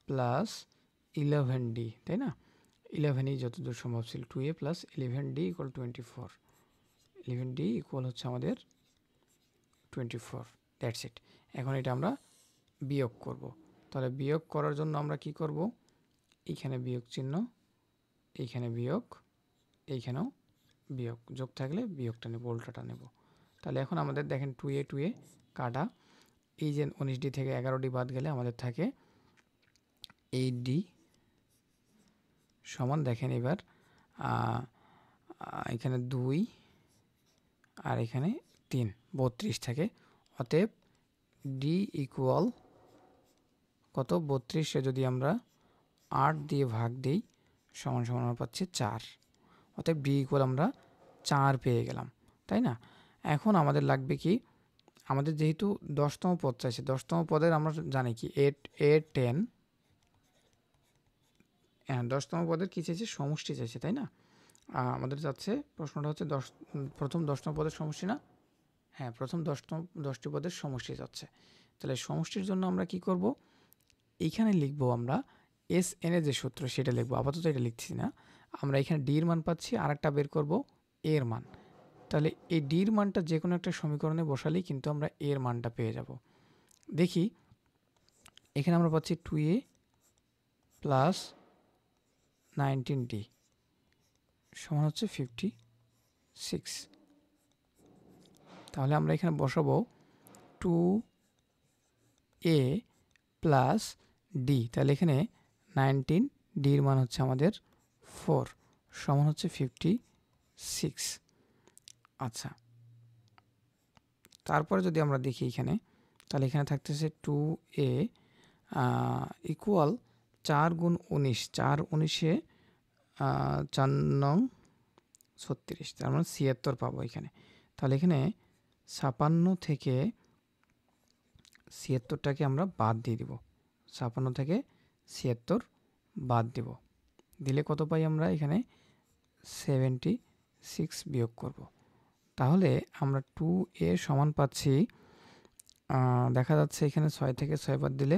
প্লাস 11d, তাই না? 11ই যতদূর সম্ভব ছিল, 2a plus 11d equal 24, 11d equal হচ্ছে আমাদের 24, দ্যাটস ইট। এখন এটা আমরা বিয়োগ করব। তাহলে বিয়োগ করার জন্য আমরা কি করব, এইখানে বিয়োগ চিহ্ন, এইখানে বিয়োগ, এইখানেও বিয়োগ, যোগ থাকলে বিয়োগটা নেব, উল্টাটা নেব। তাহলে এখন আমাদের দেখেন 2a কাটা, এই যে 19d থেকে 11d বাদ গেলে আমাদের থাকে 8d সমান, দেখেন এবার এখানে 2 আর এখানে 3, 32 থাকে। অতএব ডি ইকুয়াল কত, 32-এ যদি আমরা 8 দিয়ে ভাগ দিই সমান সমান আমরা পাচ্ছি 4। অতএব ডি ইকুয়াল আমরা 4 পেয়ে গেলাম, তাই না? এখন আমাদের লাগবে কি, আমাদের যেহেতু 10তম পদ চাইছে, 10তম পদের আমরা জানি কি A10, 10তম পদের কী চাইছে, সমষ্টি চাইছে, তাই না? আমাদের যাচ্ছে প্রশ্নটা হচ্ছে প্রথম 10তম পদের সমষ্টি না? হ্যাঁ, প্রথম 10টি পদের সমষ্টি যাচ্ছে। তাহলে সমষ্টির জন্য আমরা কি করব, এইখানে লিখবো আমরা এস এন এর যে সূত্র সেটা লিখবো, আপাতত এটা লিখছি না। আমরা এখানে ডির মান পাচ্ছি, আর একটা বের করব এর মান। তাহলে এই ডির মানটা যে কোনো একটা সমীকরণে বসালেই কিন্তু আমরা এর মানটা পেয়ে যাব। দেখি এখানে আমরা পাচ্ছি 2a প্লাস 19d সমান হচ্ছে 56। তাহলে আমরা এখানে বসাবো 2a প্লাস ডি। তাহলে এখানে 19, ডির মান হচ্ছে আমাদের 4 সমান হচ্ছে 56। আচ্ছা, তারপরে যদি আমরা দেখি এখানে, তাহলে এখানে থাকতেছে 2a ইকুয়াল 4 গুণ 19, 4 19-এ 4 নং 36, তার মানে 76 পাবো এখানে। তাহলে এখানে 56 থেকে 76টাকে আমরা বাদ দিয়ে দিব, 56 থেকে 76 বাদ দিব, দিলে কত পাই আমরা এখানে 76 বিয়োগ করব। তাহলে আমরা 2a সমান পাচ্ছি, দেখা যাচ্ছে এখানে 6 থেকে 6 বাদ দিলে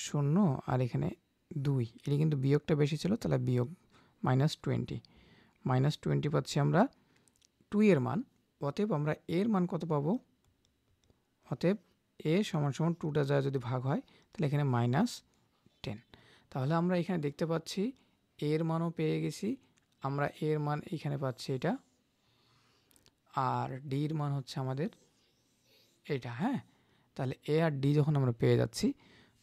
0, আর এখানে 2, এটি কিন্তু বিয়োগটা বেশি ছিল, তাহলে বিয়োগ -20 পাচ্ছি আমরা 2 এর মান। অতএব আমরা এর মান কত পাবো, অতএব a সমান 2টা যায় যদি ভাগ হয় তাহলে এখানে -10। তাহলে আমরা এখানে দেখতে পাচ্ছি এর মানও পেয়ে গেছি, আমরা এর মান এখানে পাচ্ছি এটা, আর ডির মান হচ্ছে আমাদের এটা। হ্যাঁ, তাহলে এ আর ডি যখন আমরা পেয়ে যাচ্ছি,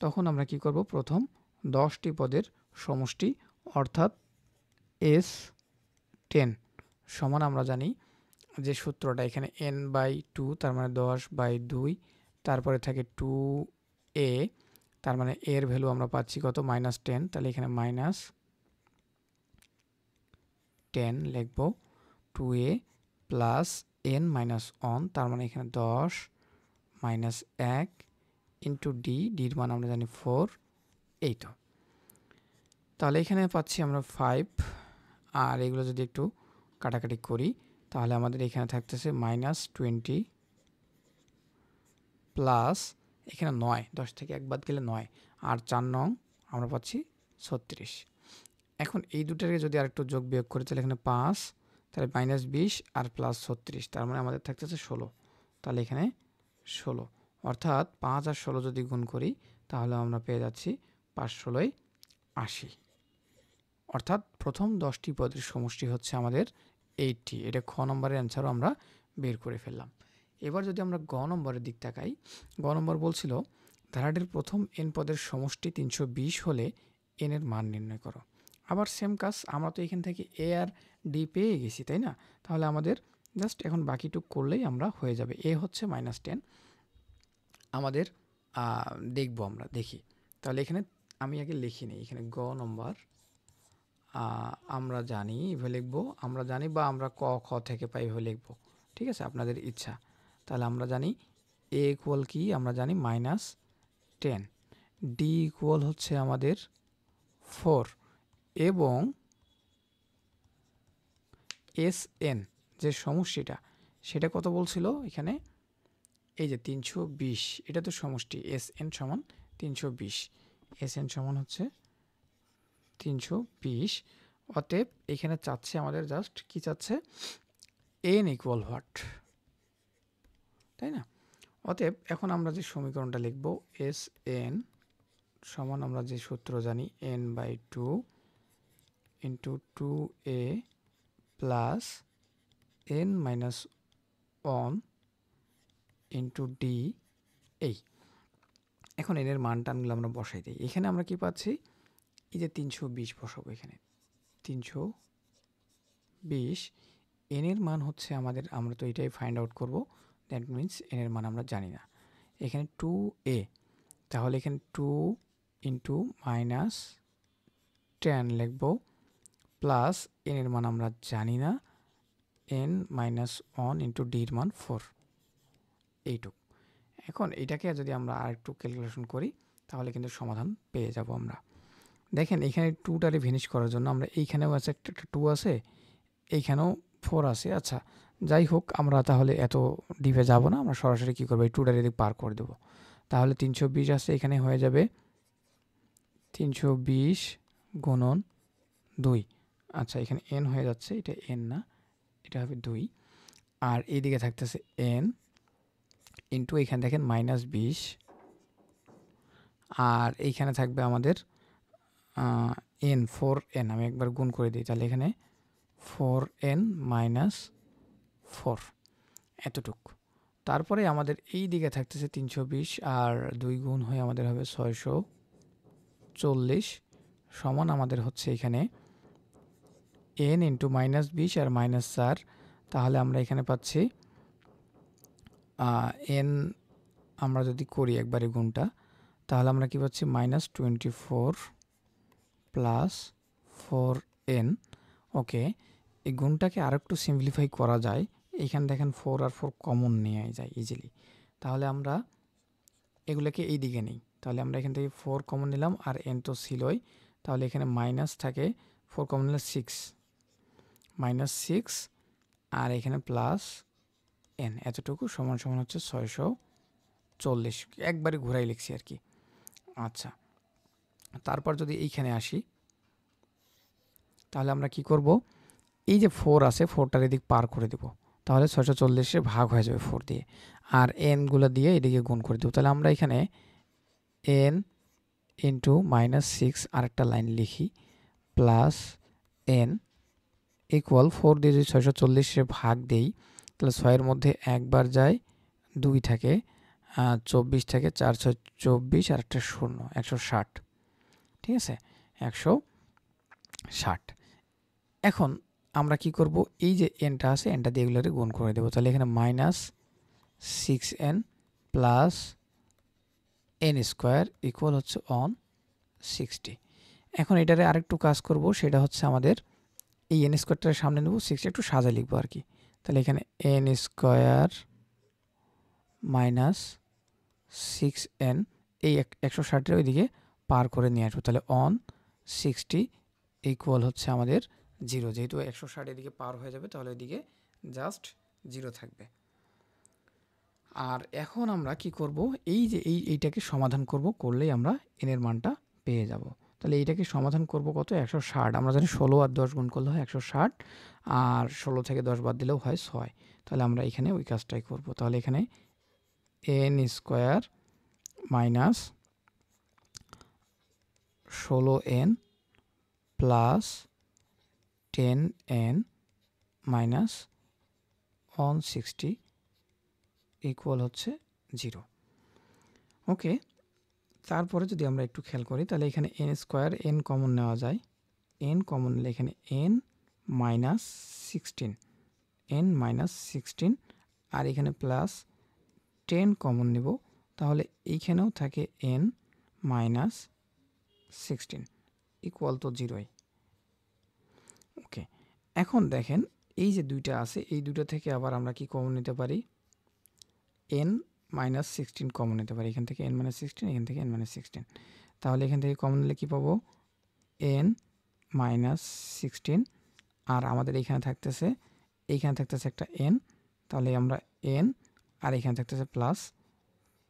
তখন আমরা কি করব, প্রথম 10টি পদের সমষ্টি অর্থাৎ S10 সমান আমরা জানি যে সূত্রটা, এখানে n/2 তার মানে 10/2, তারপরে থাকে 2a, তার মানে এর ভ্যালু আমরা পাচ্ছি কত, -10, তাহলে এখানে -10 লিখব। 2a প্লাস n-1, তার মানে এখানে 10 -1 ইন্টু ডির মান আমরা জানি 4, এই তো। তাহলে এখানে পাচ্ছি আমরা 5, আর এগুলো যদি একটু কাটাকাটি করি তাহলে আমাদের এখানে থাকতেছে -20 প্লাস এখানে 9, 10 থেকে 1 বাদ গেলে 9, আর 4 নং আমরা পাচ্ছি 36। এখন এই দুটাকে যদি আরেকটু যোগ বিয়োগ করি তাহলে এখানে 5, তাহলে -20 আর +36, তার মানে আমাদের থাকতেছে 16। তাহলে এখানে 16, অর্থাৎ 5 আর 16 যদি গুণ করি তাহলে আমরা পেয়ে যাচ্ছি 5 ষোলোয় 80। অর্থাৎ প্রথম 10টি পদের সমষ্টি হচ্ছে আমাদের 80। এটা খ নম্বরের অ্যান্সারও আমরা বের করে ফেললাম। এবার যদি আমরা গ নম্বরের দিক তাকাই, গ নম্বর বলছিল ধারাটির প্রথম n পদের সমষ্টি 320 হলে n এর মান নির্ণয় করো। আবার সেম কাজ, আমরা তো এখান থেকে এ আর ডি পেয়ে গেছি, তাই না? তাহলে আমাদের জাস্ট এখন বাকিটুক করলেই আমরা হয়ে যাবে। এ হচ্ছে -10, আমাদের দেখবো, আমরা দেখি। তাহলে এখানে আমি আগে লিখি নিই, এখানে গ নম্বর আমরা জানি এভাবে লিখবো, আমরা জানি বা আমরা ক খ থেকে পাই এভাবে লিখবো, ঠিক আছে, আপনাদের ইচ্ছা। তাহলে আমরা জানি এ ইকুয়াল কি, আমরা জানি -10, ডি ইকুয়াল হচ্ছে আমাদের 4, এবং এস এন যে সমষ্টিটা সেটা কত বলছিল এখানে, এই যে 320, এটা তো সমষ্টি, এস এন সমান 320, এস এন সমান হচ্ছে 320। অতএব এখানে চাচ্ছে আমাদের জাস্ট কি চাচ্ছে, এন ইকুয়াল হোয়াট, তাই না? অতএব এখন আমরা যে সমীকরণটা লিখব, এস এন সমান আমরা যে সূত্র জানি n/2 into 2a plus n-1 into D, এই। এখন এর মান টানগুলো আমরা বসাই দিই। এখানে আমরা কি পাচ্ছি, এই যে 320 বসাবো, এখানে 320, এন এর মান হচ্ছে আমাদের, আমরা তো এটাই ফাইন্ড আউট করব, দ্যাট মিনস এন এর মান আমরা জানি না। এখানে 2a, তাহলে এখানে 2 ইন্টু -10 লিখব, প্লাস এন এর মান আমরা জানি না, n মাইনাস 1 ইন্টু ডির মান 4, এইটুক। এখন এটাকে যদি আমরা আর একটু ক্যালকুলেশন করি তাহলে কিন্তু সমাধান পেয়ে যাব আমরা। দেখেন এখানে 2টারে ভিনিশ করার জন্য আমরা এইখানেও আছে একটা 2 আছে, এইখানেও 4 আছে। আচ্ছা যাই হোক, আমরা তাহলে এত ডিপে যাব না, আমরা সরাসরি কী করবো, এই 2টার এদিক পার করে দেবো। তাহলে 320 আছে, এখানে হয়ে যাবে 320 গুণন 2। আচ্ছা এখানে n হয়ে যাচ্ছে, এটা n না, এটা হবে 2। আর এইদিকে থাকতেছে n ইন্টু এইখানে দেখেন -20, আর এইখানে থাকবে আমাদের n 4n। আমি একবার গুণ করে দিই, তাহলে এখানে 4n মাইনাস 4, এতটুক। তারপরে আমাদের এই দিকে থাকতেছে 320, আর 2 গুণ হয়ে আমাদের হবে 640 সমান আমাদের হচ্ছে এখানে n ইন্টু -20 আর -4। তাহলে আমরা এখানে পাচ্ছি n, আমরা যদি করি একবারে গুণটা, তাহলে আমরা কি পাচ্ছি -24 প্লাস 4n। ওকে, এই গুণটাকে আর একটু সিম্পলিফাই করা যায়। এইখানে দেখেন 4 আর 4 কমন নেওয়া যায় ইজিলি। তাহলে আমরা এগুলোকে এই দিকে নিই, তাহলে আমরা এখান থেকে 4 কমন নিলাম, আর n তো ছিলই, তাহলে এখানে মাইনাস থাকে, 4 কমন নিলে 6, -6, আর এখানে প্লাস n, এতটুকু সমান সমান হচ্ছে 640। একবারে ঘুরাই লিখছি আর কি। আচ্ছা, তারপর যদি এইখানে আসি তাহলে আমরা কি করব, এই যে 4 আছে 4টার এদিক পার করে দেব, তাহলে 640 ভাগ হয়ে যাবে 4 দিয়ে, আর nগুলো দিয়ে এদিকে গুণ করে দেবো। তাহলে আমরা এখানে n ইন্টু -6 আরেকটা লাইন লিখি, প্লাস n ইকুয়াল 4 দিয়ে যদি 640 ভাগ দেই, তাহলে 6-এর মধ্যে একবার যায়, 2 থাকে, 24 থাকে, 4 6 24, আর একটা 0, 160। ঠিক আছে, 160। এখন আমরা কি করব, এই যে nটা আছে nটা দিয়ে এগুলোকে গুণ করে দেবো। তাহলে এখানে -6n plus n square equal হচ্ছে 160। এখন এটারে আরেকটু কাজ করব, সেটা হচ্ছে আমাদের এই n স্কোয়ারটার সামনে নেব, 60 একটু সাজা লিখবো আর কি। তাহলে এখানে n স্কোয়ার মাইনাস 6n, এই 160-এর ওইদিকে পার করে নিয়ে আসবো। তাহলে 160 ইকুয়াল হচ্ছে আমাদের 0, যেহেতু 160 এদিকে পার হয়ে যাবে তাহলে ওইদিকে জাস্ট 0 থাকবে। আর এখন আমরা কি করব, এই যে এইটাকে সমাধান করব, করলেই আমরা n এর মানটা পেয়ে যাব। তাহলে এইটাকে সমাধান করব কত, 160। আমরা জানি 16 আর 10 গুণ করলে হয় 160, আর 16 থেকে 10 বাদ দিলেও হয় 6। তাহলে আমরা এখানে ওই কাজটাই করব। তাহলে এখানে n square minus 16n plus 10n minus 160 equal হচ্ছে 0। ওকে, তারপরে যদি আমরা একটু খেয়াল করি, তাহলে এখানে n স্কোয়ার, n কমন নেওয়া যায়, n কমন নিলে এখানে n মাইনাস 16, n মাইনাস 16, আর এখানে প্লাস 10 কমন নেব, তাহলে এইখানেও থাকে n মাইনাস 16 ইকুয়াল তো 0। ওকে, এখন দেখেন এই যে দুইটা আছে, এই দুইটা থেকে আবার আমরা কি কমন নিতে পারি, n মাইনাস 16 কমন নিতে পারি। এখান থেকে n মাইনাস 16, এখান থেকে n মাইনাস 16। তাহলে এখান থেকে কমন নিলে কী পাবো, n মাইনাস 16, আর আমাদের এইখানে থাকতেছে একটা n, তাহলে আমরা n, আর এখানে থাকতেছে প্লাস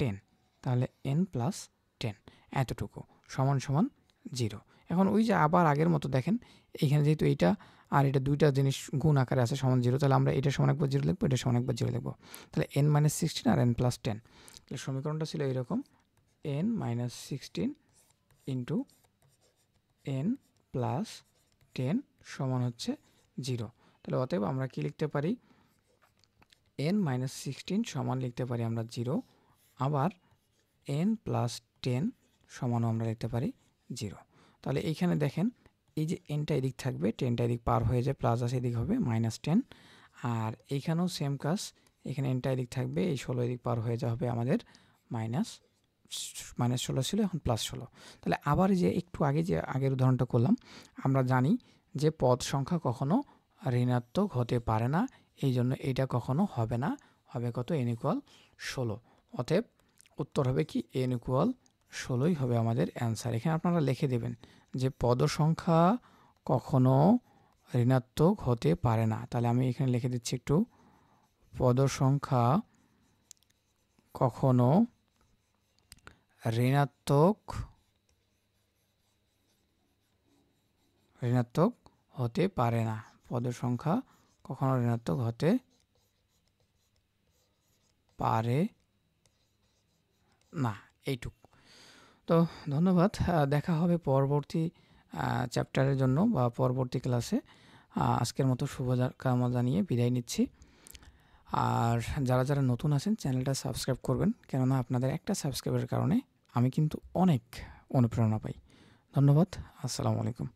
10, তাহলে n প্লাস 10 এতটুকু সমান সমান 0। এখন ওই যে আবার আগের মতো দেখেন, এইখানে যেহেতু এইটা আর এটা দুইটা জিনিস গুণ আকারে আছে সমান 0, তাহলে আমরা এটা সমান একবার 0 লিখবো, এটা সমান একবার 0 লিখবো। তাহলে n মাইনাস 16 আর n প্লাস 10, তাহলে সমীকরণটা ছিল এরকম, n minus 16 into n plus 10 সমান হচ্ছে 0। তাহলে অতএব আমরা কি লিখতে পারি, n মাইনাস 16 সমান লিখতে পারি আমরা 0, আবার n প্লাস 10 সমানও আমরা লিখতে পারি 0। তাহলে এইখানে দেখেন এই যে nটা এদিক থাকবে, 10টা এদিক পার হয়ে যায়, প্লাস আছে এদিক হবে -10, আর এইখানেও সেম কাজ, এখানে nটা এদিক থাকবে, এই 16 এদিক পার হয়ে যাওয়া হবে আমাদের -16 ছিল, এখন +16। তাহলে আবার যে একটু আগে যে আগের উদাহরণটা করলাম, আমরা জানি যে পদ সংখ্যা কখনো ঋণাত্মক হতে পারে না, এই জন্য এইটা কখনো হবে না, হবে কত n ইকুয়াল 16। অতএব উত্তর হবে কি n ইকুয়াল 16ই হবে আমাদের অ্যান্সার। এখানে আপনারা লিখে দেবেন যে পদ সংখ্যা কখনো ঋণাত্মক হতে পারে না। তাহলে আমি এখানে লিখে দিচ্ছি একটু, পদ সংখ্যা কখনো ঋণাত্মক হতে পারে না, পদ সংখ্যা কখনো ঋণাত্মক হতে পারে না। এইটুক। তো ধন্যবাদ, দেখা হবে পরবর্তী চ্যাপ্টারের জন্য বা পরবর্তী ক্লাসে। আজকের মতো শুভকামনা জানিয়ে বিদায় নিচ্ছি। আর যারা যারা নতুন আছেন চ্যানেলটা সাবস্ক্রাইব করবেন, কেননা আপনাদের একটা সাবস্ক্রাইবের কারণে আমি কিন্তু অনেক অনুপ্রেরণা পাই। ধন্যবাদ, আসসালামু আলাইকুম।